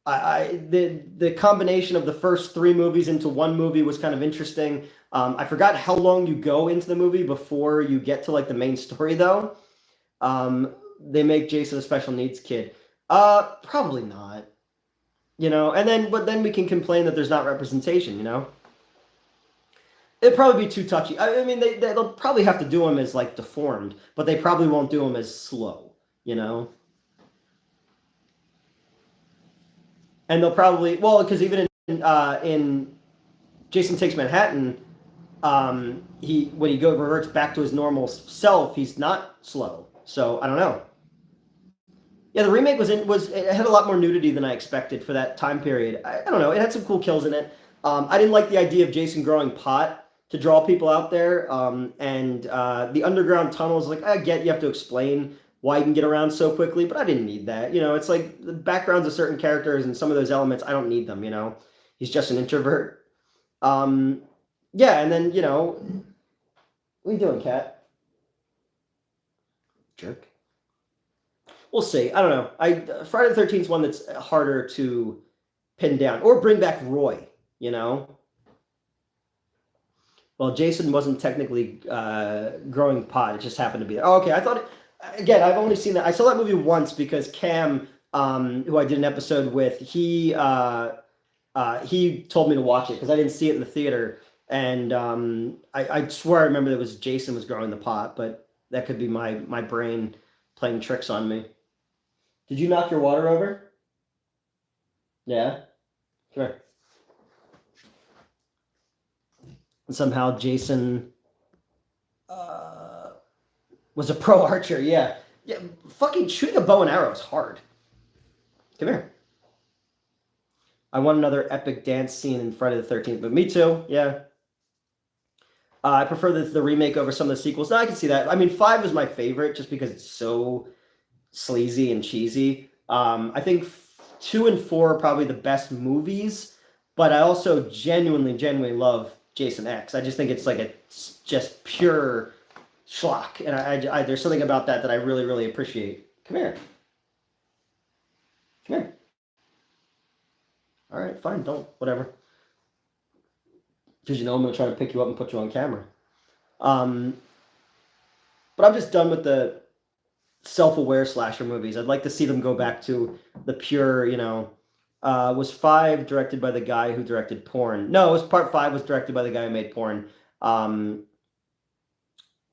The combination of the first three movies into one movie was kind of interesting. I forgot how long you go into the movie before you get to like the main story, though. They make Jason a special needs kid. Probably not. But then we can complain that there's not representation. It'd probably be too touchy. I mean, they'll probably have to do him as like deformed, but they probably won't do him as slow. And they'll probably, well, because even in Jason Takes Manhattan, when he reverts back to his normal self, he's not slow. So I don't know. Yeah, the remake it had a lot more nudity than I expected for that time period. I don't know. It had some cool kills in it. I didn't like the idea of Jason growing pot to draw people out there. And the underground tunnels, like, I get you have to explain why you can get around so quickly, but I didn't need that. It's like the backgrounds of certain characters and some of those elements, I don't need them, He's just an introvert. Yeah, and then, what are you doing, Kat? Jerk. We'll see. I don't know. Friday the 13th is one that's harder to pin down. Or bring back Roy, Well, Jason wasn't technically growing pot. It just happened to be there. Oh, okay. I thought... Again, I've only seen that. I saw that movie once because Cam, who I did an episode with, he told me to watch it because I didn't see it in the theater, and I swear I remember that Jason was growing the pot, but that could be my brain playing tricks on me. Did you knock your water over? Yeah, sure. And somehow Jason was a pro archer, yeah. Yeah, fucking shooting a bow and arrow is hard. Come here. I want another epic dance scene in Friday the 13th, but me too, yeah. I prefer the remake over some of the sequels. No, I can see that. I mean, 5 was my favorite just because it's so sleazy and cheesy. I think 2 and 4 are probably the best movies, but I also genuinely love Jason X. I just think it's like just pure schlock, and I there's something about that I really appreciate. Come here. Come here. All right, fine, don't, whatever. Because I'm going to try to pick you up and put you on camera. But I'm just done with the self-aware slasher movies. I'd like to see them go back to the pure, was 5 directed by the guy who directed Porn? No, part 5 was directed by the guy who made Porn.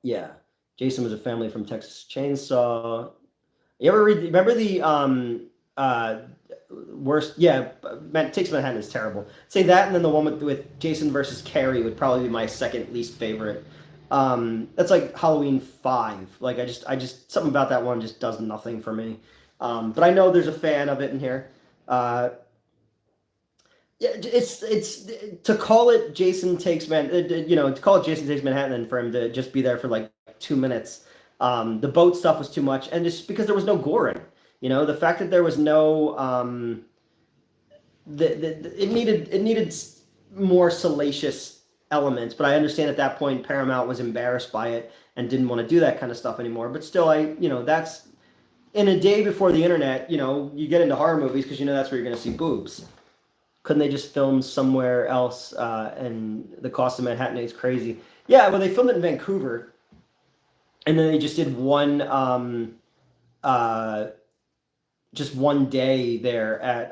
Yeah, Jason was a family from Texas Chainsaw. You ever remember the worst? Yeah, Takes Manhattan is terrible. Say that, and then the one with Jason versus Carrie would probably be my second least favorite. That's like Halloween 5. Like I just something about that one just does nothing for me. But I know there's a fan of it in here. Yeah, it's to call it Jason Takes to call it Jason Takes Manhattan, and for him to just be there for like 2 minutes. The boat stuff was too much, and just because there was no gore in it. The fact that there was no it needed more salacious elements, but I understand at that point Paramount was embarrassed by it, and didn't want to do that kind of stuff anymore. But still, that's in a day before the internet, you get into horror movies because that's where you're going to see boobs. Couldn't they just film somewhere else? And the cost of Manhattan is crazy. Yeah, well, they filmed it in Vancouver, and then they just did just one day there at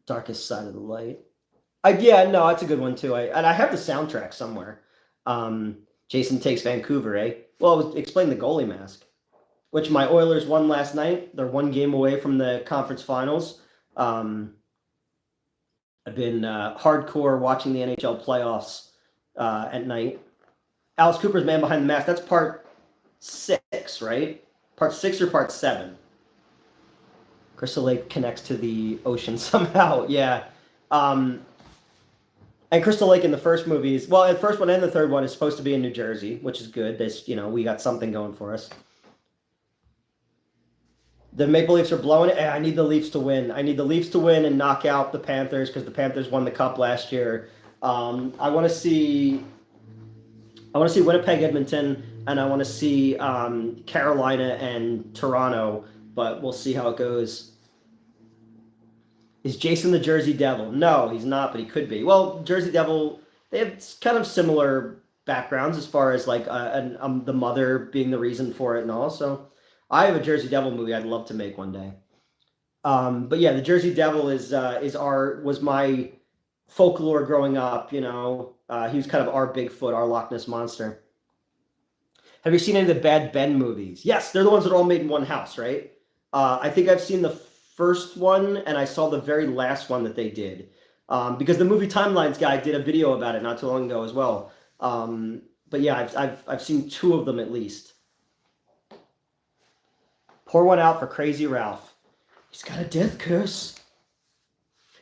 Darkest Side of the Light. No, that's a good one too. I have the soundtrack somewhere. Jason Takes Vancouver, eh? Well, explain the goalie mask, which my Oilers won last night. They're one game away from the conference finals. I've been hardcore watching the NHL playoffs at night. Alice Cooper's Man Behind the Mask. That's part 6, right? Part 6 or part 7? Crystal Lake connects to the ocean somehow. Yeah. And Crystal Lake in the first movies, well, the first one and the third one is supposed to be in New Jersey, which is good. We got something going for us. The Maple Leafs are blowing it. I need the Leafs to win. I need the Leafs to win and knock out the Panthers because the Panthers won the Cup last year. I want to see Winnipeg, Edmonton, and I want to see Carolina and Toronto, but we'll see how it goes. Is Jason the Jersey Devil? No, he's not, but he could be. Well, Jersey Devil, they have kind of similar backgrounds as far as the mother being the reason for it and all. So I have a Jersey Devil movie I'd love to make one day. But yeah, the Jersey Devil was my folklore growing up. He was kind of our Bigfoot, our Loch Ness Monster. Have you seen any of the Bad Ben movies? Yes, they're the ones that are all made in one house, right? I think I've seen the first one, and I saw the very last one that they did. Because the Movie Timelines guy did a video about it not too long ago as well. But yeah, I've seen 2 of them at least. Pour one out for Crazy Ralph. He's got a death curse.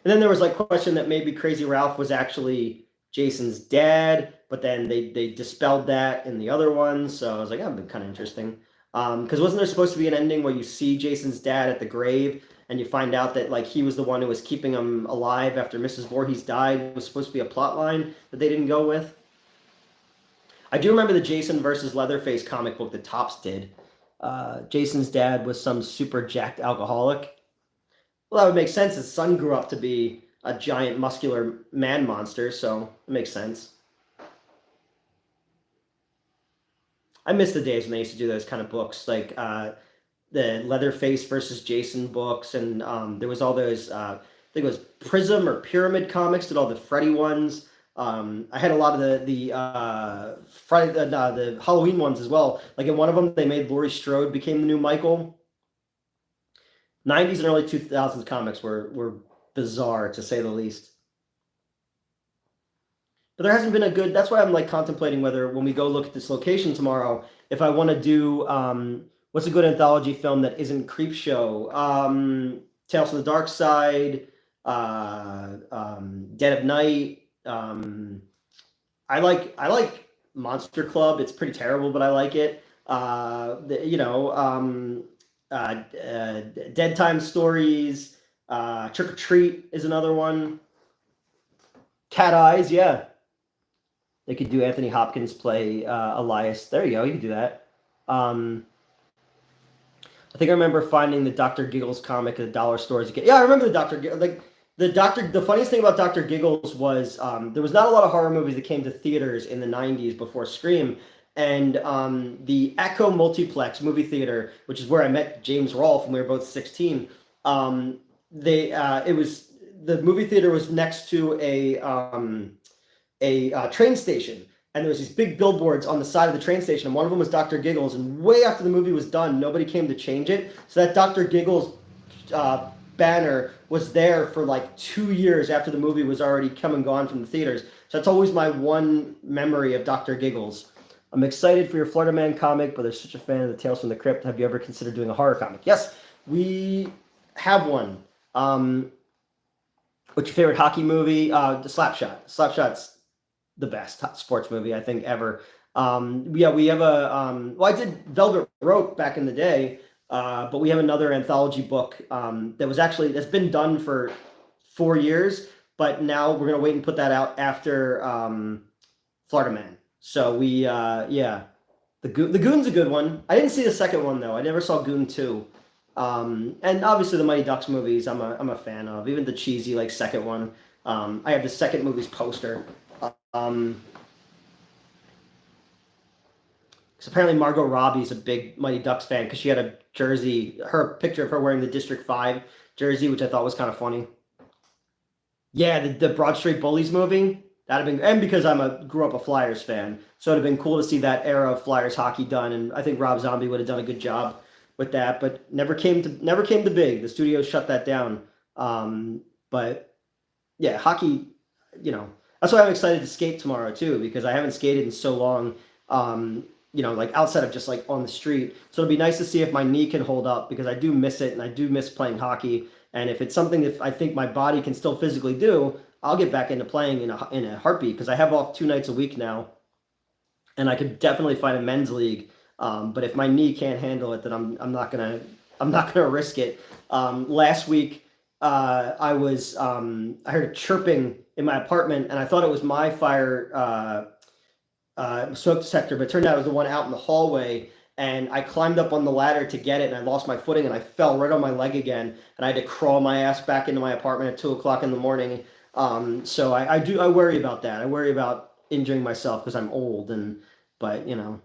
And then there was question that maybe Crazy Ralph was actually Jason's dad, but then they dispelled that in the other one. So I was like, that'd been kind of interesting. Because wasn't there supposed to be an ending where you see Jason's dad at the grave and you find out that he was the one who was keeping him alive after Mrs. Voorhees died? It was supposed to be a plot line that they didn't go with. I do remember the Jason versus Leatherface comic book that Topps did. Jason's dad was some super jacked alcoholic. Well, that would make sense. His son grew up to be a giant muscular man monster, so it makes sense. I miss the days when they used to do those kind of books, like the Leatherface versus Jason books, and there was all those, I think it was Prism or Pyramid comics, did all the Freddy ones. I had a lot of the Halloween ones as well. Like in one of them, they made Laurie Strode became the new Michael. 90s and early 2000s comics were bizarre, to say the least. But there hasn't been a good, that's why I'm contemplating whether when we go look at this location tomorrow, if I want to do, what's a good anthology film that isn't Creepshow? Tales from the Dark Side, Dead of Night. I like Monster Club. It's pretty terrible, but I like it. Dead Time Stories. Trick or Treat is another one. Cat Eyes, yeah. They could do Anthony Hopkins play Elias. There you go. You could do that. I think I remember finding the Dr. Giggles comic at the dollar stores again. Yeah, I remember the Dr. Giggles. The funniest thing about Dr. Giggles was there was not a lot of horror movies that came to theaters in the 90s before Scream. And the Echo Multiplex movie theater, which is where I met James Rolfe when we were both 16, the movie theater was next to a train station, and there was these big billboards on the side of the train station, and one of them was Dr. Giggles, and way after the movie was done, nobody came to change it, so that Dr. Giggles banner was there for 2 years after the movie was already come and gone from the theaters. So that's always my one memory of Dr. Giggles. I'm excited for your Florida Man comic, but they're such a fan of the Tales from the Crypt. Have you ever considered doing a horror comic? Yes, we have one. What's your favorite hockey movie? The Slapshot. Slapshot's the best sports movie I think ever. We have a. I did Velvet Rope back in the day, but we have another anthology book that's been done for 4 years, but now we're gonna wait and put that out after Florida Man. So we yeah, the Goon's a good one. I didn't see the second one though. I never saw Goon 2. And obviously the Mighty Ducks movies I'm a fan of. Even the cheesy like second one. I have the second movie's poster. Um, because apparently Margot Robbie's a big Mighty Ducks fan because she had a jersey, her picture of her wearing the District 5 jersey, which I thought was kind of funny. Yeah, the Broad Street Bullies movie. That'd have been, and because grew up a Flyers fan, so it'd have been cool to see that era of Flyers hockey done. And I think Rob Zombie would have done a good job with that, but never came to big. The studio shut that down. But yeah, hockey, that's why I'm excited to skate tomorrow too, because I haven't skated in so long. Like outside of just like on the street. So it'll be nice to see if my knee can hold up because I do miss it and I do miss playing hockey. And if it's something that I think my body can still physically do, I'll get back into playing in a heartbeat because I have off 2 nights a week now, and I could definitely find a men's league. But if my knee can't handle it, then I'm not gonna risk it. Last week, I heard a chirping in my apartment, and I thought it was my fire smoke detector, but it turned out it was the one out in the hallway. And I climbed up on the ladder to get it, and I lost my footing, and I fell right on my leg again, and I had to crawl my ass back into my apartment at 2 o'clock in the morning. So I worry about that. I worry about injuring myself because I'm old, but the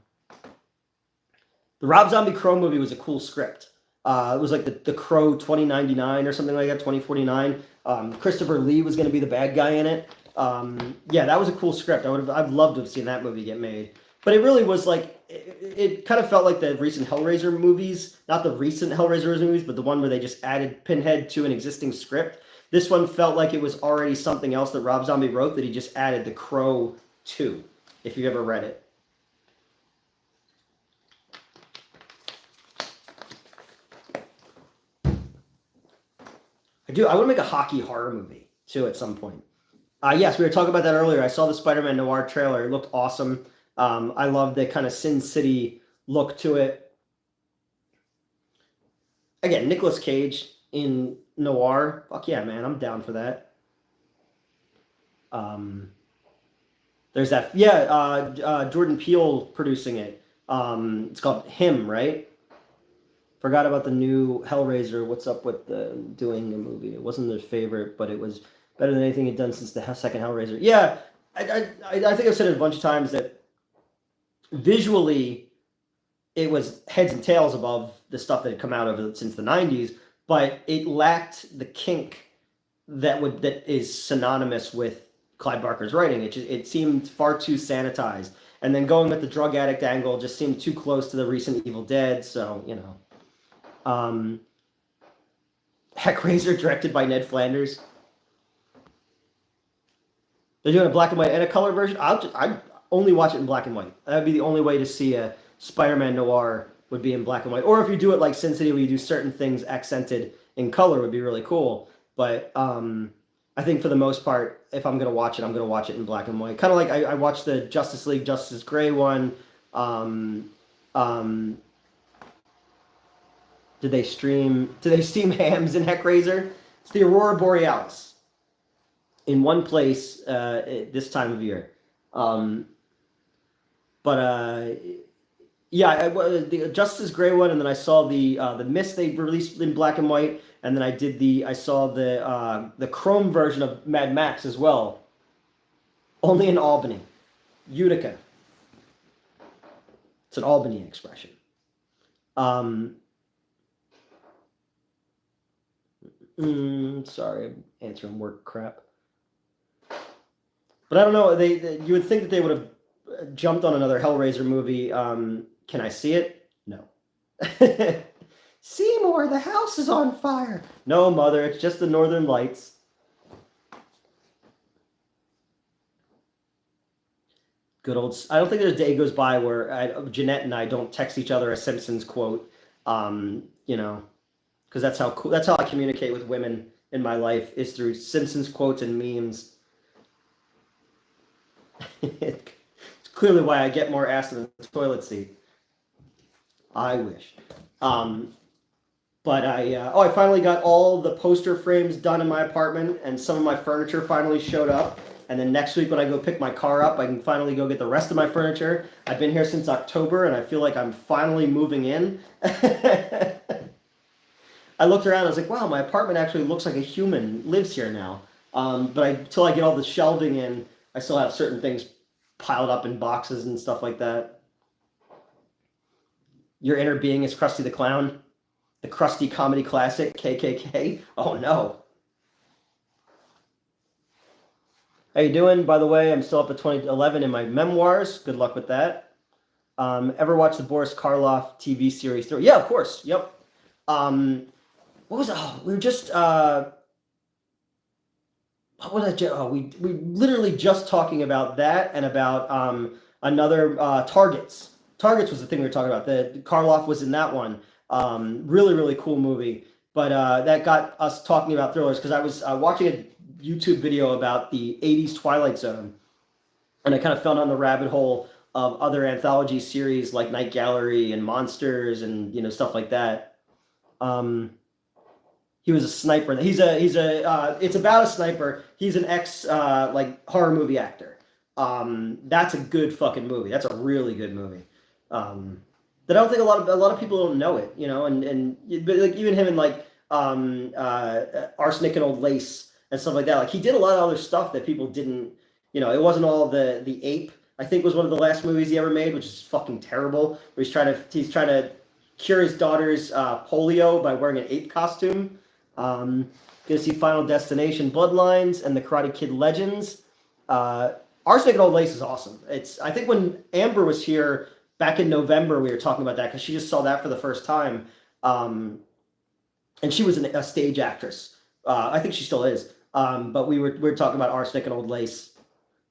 Rob Zombie Crow movie was a cool script. It was like the Crow 2099 or something like that, 2049. Christopher Lee was going to be the bad guy in it. Yeah, that was a cool script. I'd love to have seen that movie get made. But it really was like, it kind of felt like the recent Hellraiser movies, not the recent Hellraiser movies, but the one where they just added Pinhead to an existing script. This one felt like it was already something else that Rob Zombie wrote that he just added The Crow to, if you've ever read it. I want to make a hockey horror movie, too, at some point. Yes, we were talking about that earlier. I saw the Spider-Man Noir trailer. It looked awesome. I love the kind of Sin City look to it. Again, Nicolas Cage in Noir. Fuck yeah, man. I'm down for that. There's that. Yeah, Jordan Peele producing it. It's called Him, right? Forgot about the new Hellraiser. What's up with doing a movie? It wasn't their favorite, but it was better than anything he'd done since the second Hellraiser. Yeah, I think I've said it a bunch of times that visually it was heads and tails above the stuff that had come out of it since the 90s, but it lacked the kink that is synonymous with Clive Barker's writing. It seemed far too sanitized. And then going with the drug addict angle just seemed too close to the recent Evil Dead, so, Hellraiser directed by Ned Flanders. They're doing a black and white and a color version. I'd only watch it in black and white. That'd be the only way to see a Spider-Man Noir, would be in black and white. Or if you do it like Sin City, where you do certain things accented in color, would be really cool. But I think for the most part, if I'm going to watch it, I'm going to watch it in black and white. Kind of like I watched the Justice League Justice Gray one. Did they steam hams in Hellraiser? It's the Aurora Borealis in one place this time of year. Yeah, the Justice Gray one, and then I saw the Mist they released in black and white, and then I saw the Chrome version of Mad Max as well, only in Albany, Utica. It's an Albany expression. Sorry, I'm answering work crap. But I don't know. You would think that they would have jumped on another Hellraiser movie. Can I see it? No. Seymour, the house is on fire. No, Mother, it's just the Northern Lights. Good old. I don't think there's a day goes by where Jeanette and I don't text each other a Simpsons quote. Because that's how I communicate with women in my life, is through Simpsons quotes and memes. It's clearly why I get more ass than the toilet seat. I wish. But I finally got all the poster frames done in my apartment, and some of my furniture finally showed up. And then next week when I go pick my car up, I can finally go get the rest of my furniture. I've been here since October, and I feel like I'm finally moving in. I looked around, I was like, wow, my apartment actually looks like a human lives here now. But until I get all the shelving in, I still have certain things piled up in boxes and stuff like that. Your inner being is Krusty the Clown, the Krusty comedy classic, KKK. Oh no. How you doing? By the way, I'm still up at 2011 in my memoirs. Good luck with that. Ever watch the Boris Karloff TV series? Yeah, of course. Yep. What was it? Oh, we were just what was it? Oh, we literally just talking about that and about another Targets. Targets was the thing we were talking about. The Karloff was in that one. Really, really cool movie. But that got us talking about thrillers because I was watching a YouTube video about the 80s Twilight Zone, and I kind of fell down the rabbit hole of other anthology series like Night Gallery and Monsters and stuff like that. He was a sniper. It's about a sniper. He's an ex like horror movie actor. That's a good fucking movie. That's a really good movie. That I don't think a lot of people don't know it, but like even him in like Arsenic and Old Lace and stuff like that. Like he did a lot of other stuff that people didn't, it wasn't all the Ape. I think was one of the last movies he ever made, which is fucking terrible. Where he's trying to cure his daughter's polio by wearing an ape costume. Gonna see Final Destination, Bloodlines, and the Karate Kid Legends. Arsenic and Old Lace is awesome. I think when Amber was here back in November, we were talking about that because she just saw that for the first time, and she was a stage actress. I think she still is. But we were talking about Arsenic and Old Lace.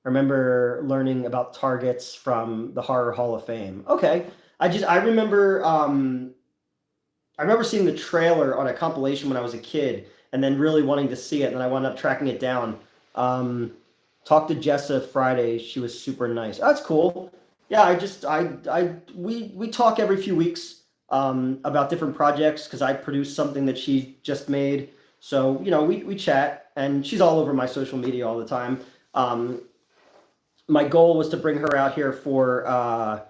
I remember learning about Targets from the Horror Hall of Fame. Okay, I remember seeing the trailer on a compilation when I was a kid, and then really wanting to see it, and then I wound up tracking it down. Talked to Jessa Friday. She was super nice. Oh, that's cool. Yeah, we talk every few weeks about different projects because I produce something that she just made. So we chat, and she's all over my social media all the time. My goal was to bring her out here for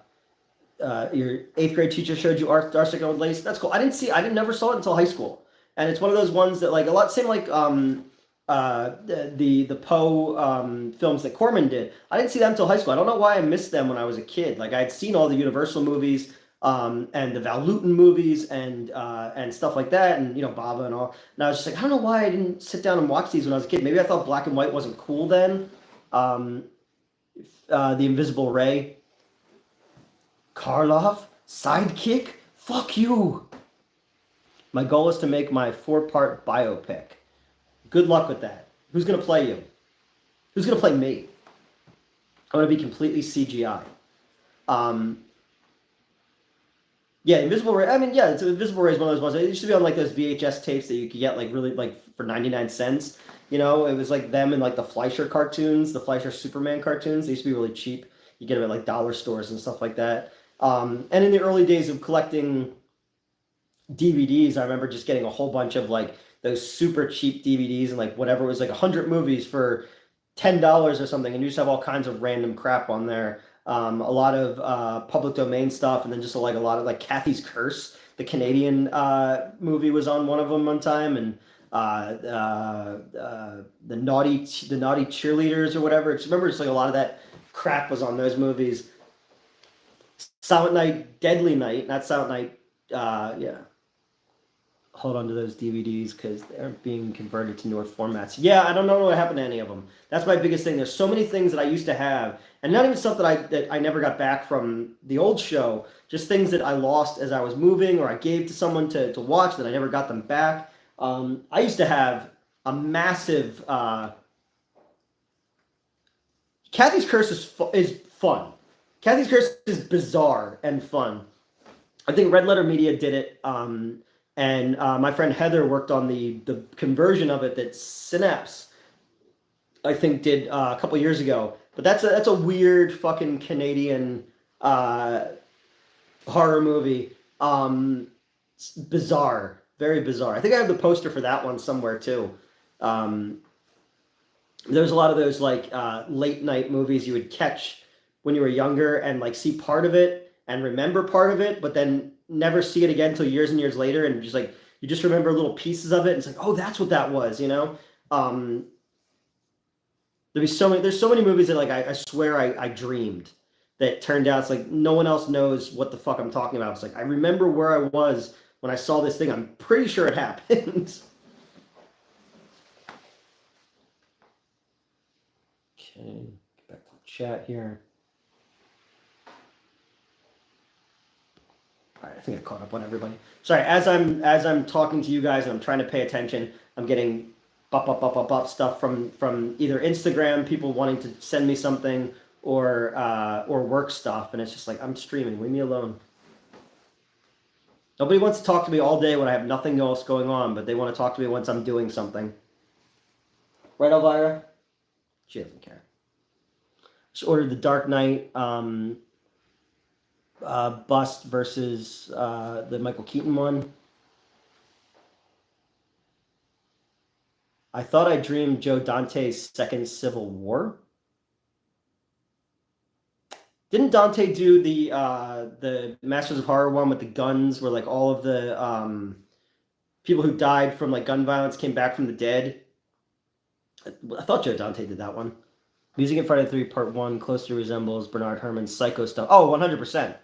your 8th grade teacher showed you Arsenic and Old Lace. That's cool. I never saw it until high school, and it's one of those ones that like a lot same like the Poe films that Corman did. I didn't see them until high school. I don't know why I missed them when I was a kid. Like I'd seen all the Universal movies and the Val Lewton movies and stuff like that, and Baba and all. And I was just like, I don't know why I didn't sit down and watch these when I was a kid. Maybe I thought black and white wasn't cool then. The Invisible Ray. Karloff? Sidekick? Fuck you! My goal is to make my 4-part biopic. Good luck with that. Who's going to play you? Who's going to play me? I'm going to be completely CGI. Yeah, Invisible Ray. I mean, yeah, Invisible Ray is one of those ones. It used to be on like those VHS tapes that you could get like really like for 99 cents. It was like them and like the Fleischer cartoons, the Fleischer Superman cartoons. They used to be really cheap. You get them at like dollar stores and stuff like that. And in the early days of collecting DVDs, I remember just getting a whole bunch of like those super cheap DVDs and like whatever, it was like 100 movies for $10 or something, and you just have all kinds of random crap on there. A lot of public domain stuff, and then just like a lot of like Kathy's Curse, the Canadian movie, was on one of them one time, and the naughty cheerleaders or whatever. Remember, it's like a lot of that crap was on those movies. Silent Night, Deadly Night, not Silent Night. Yeah. Hold on to those DVDs because they're being converted to newer formats. Yeah, I don't know what happened to any of them. That's my biggest thing. There's so many things that I used to have, and not even stuff that I never got back from the old show. Just things that I lost as I was moving, or I gave to someone to watch that I never got them back. I used to have a massive. Kathy's Curse is fun. Kathy's Curse is bizarre and fun. I think Red Letter Media did it. And my friend Heather worked on the conversion of it that Synapse, I think, did a couple years ago. But that's a weird fucking Canadian horror movie. Bizarre, very bizarre. I think I have the poster for that one somewhere too. There's a lot of those like late night movies you would catch when you were younger and like see part of it and remember part of it, but then never see it again until years and years later, and just like you just remember little pieces of it. And it's like, oh, that's what that was, you know. There's so many movies that like I swear I dreamed that turned out it's like no one else knows what the fuck I'm talking about. It's like I remember where I was when I saw this thing. I'm pretty sure it happened. Okay, get back to the chat here. All right, I think I caught up on everybody. Sorry, as I'm talking to you guys and I'm trying to pay attention, I'm getting stuff from either Instagram, people wanting to send me something, or work stuff, and it's just like I'm streaming. Leave me alone. Nobody wants to talk to me all day when I have nothing else going on, but they want to talk to me once I'm doing something. Right, Elvira? She doesn't care. Just ordered the Dark Knight bust versus the Michael Keaton one. I thought I dreamed Joe Dante's second Civil War. Didn't Dante do the Masters of Horror one with the guns, where like all of the people who died from like gun violence came back from the dead? I thought Joe Dante did that one. Music in Friday the 3 Part 1 closely resembles Bernard Herrmann's Psycho stuff. Oh, 100%.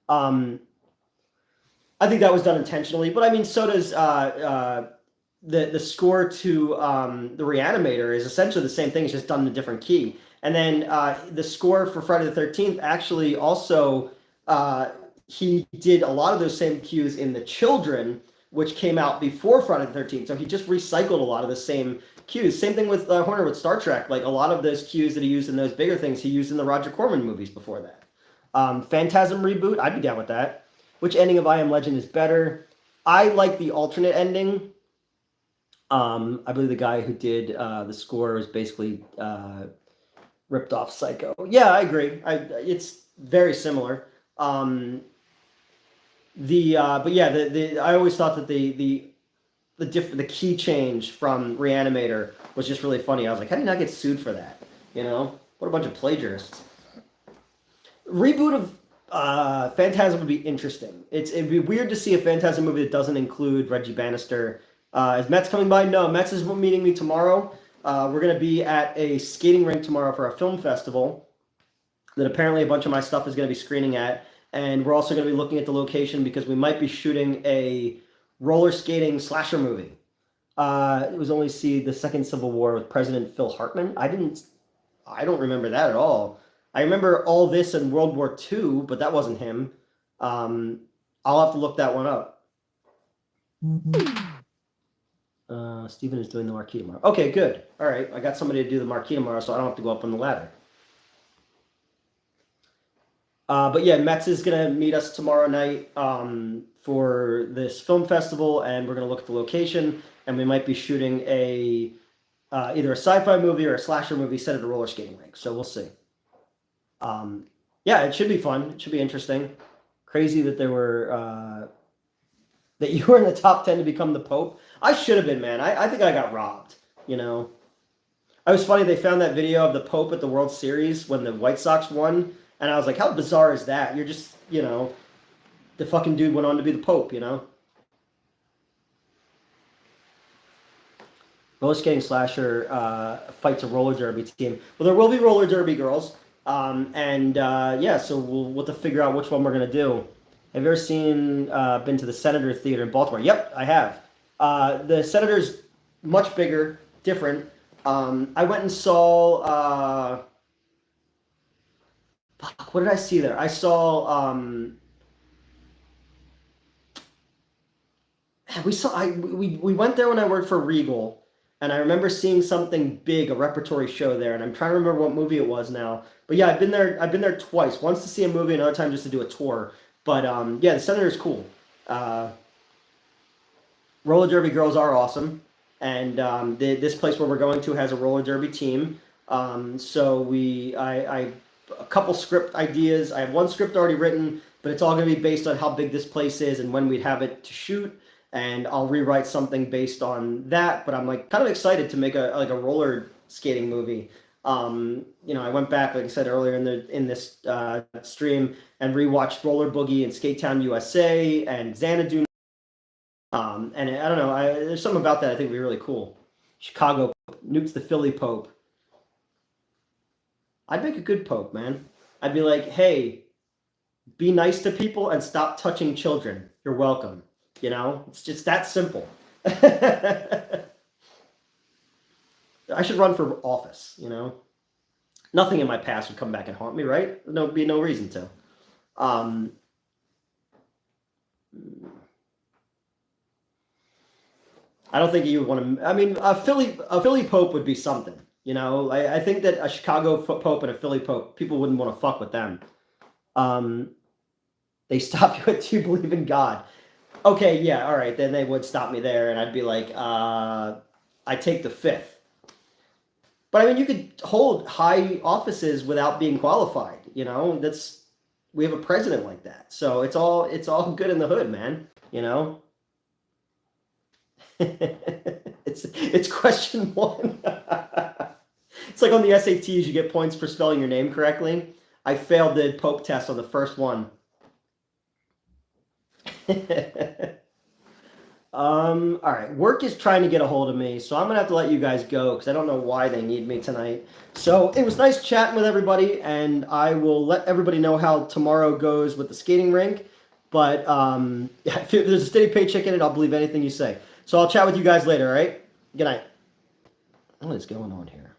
I think that was done intentionally, but I mean, so does the score to the Reanimator is essentially the same thing. It's just done in a different key. And then the score for Friday the 13th actually also he did a lot of those same cues in The Children, which came out before Friday the 13th. So he just recycled a lot of the same cues. Same thing with Horner with Star Trek. Like a lot of those cues that he used in those bigger things, he used in the Roger Corman movies before that. Phantasm reboot, I'd be down with that. Which ending of I Am Legend is better? I like the alternate ending. I believe the guy who did the score was basically ripped off Psycho. Yeah, I agree. It's very similar. But yeah, I always thought that the key change from Reanimator was just really funny. I was like, how did he not get sued for that? You know, what a bunch of plagiarists. Reboot of Phantasm would be interesting. It'd be weird to see a Phantasm movie that doesn't include Reggie Bannister. Is Metz coming by? No, Metz is meeting me tomorrow. We're going to be at a skating rink tomorrow for a film festival that apparently a bunch of my stuff is going to be screening at. And we're also going to be looking at the location because we might be shooting a roller skating slasher movie. It was only see the second Civil War with President Phil Hartman. I don't remember that at all. I remember all this in World War II, but that wasn't him. I'll have to look that one up. Steven is doing the marquee tomorrow. Okay, good. All right, I got somebody to do the marquee tomorrow, so I don't have to go up on the ladder. But yeah, Metz is going to meet us tomorrow night for this film festival, and we're going to look at the location, and we might be shooting either a sci-fi movie or a slasher movie set at a roller skating rink, so we'll see. Yeah, it should be fun. It should be interesting. Crazy that that you were in the top 10 to become the Pope. I should have been, man. I think I got robbed, you know. It was funny, they found that video of the Pope at the World Series when the White Sox won, and I was like, how bizarre is that? You're just, you know, the fucking dude went on to be the Pope, you know. Roller skating slasher fights a roller derby team. Well, there will be roller derby girls. Yeah, so we'll have to figure out which one we're going to do. Have you ever been to the Senator Theater in Baltimore? Yep, I have. The Senator's much bigger, different. I went and saw, what did I see there? I saw, we went there when I worked for Regal. And I remember seeing something big, a repertory show there, and I'm trying to remember what movie it was now. But yeah, I've been there twice. Once to see a movie, another time just to do a tour. But yeah, the Senator is cool. Roller derby girls are awesome, and this place where we're going to has a roller derby team. So I a couple script ideas. I have one script already written, but it's all going to be based on how big this place is and when we'd have it to shoot. and I'll rewrite something based on that. But I'm like kind of excited to make a roller skating movie. I went back, like I said earlier in this stream, and rewatched Roller Boogie and Skate Town USA and Xanadu. And I don't know, there's something about that I think would be really cool. Chicago nukes the Philly Pope. I'd make a good Pope, man. I'd be like, hey, be nice to people and stop touching children. You're welcome. It's just that simple. I should run for office, Nothing in my past would come back and haunt me, right? There'd be no reason to. I don't think you would want to. I mean, a Philly Pope would be something. I think that a Chicago Pope and a Philly Pope, people wouldn't want to fuck with them. They stop you at, do you believe in God? Okay, yeah, all right, then they would stop me there, and I'd be like, I take the fifth. But I mean, you could hold high offices without being qualified. We have a president like that, so it's all good in the hood, man. It's question 1. It's like on the SATs, you get points for spelling your name correctly. I failed the Pope test on the first one. All right. Work is trying to get a hold of me, so I'm gonna have to let you guys go because I don't know why they need me tonight. So it was nice chatting with everybody, and I will let everybody know how tomorrow goes with the skating rink. But if there's a steady paycheck in it, I'll believe anything you say. So I'll chat with you guys later, all right? Good night. What is going on here?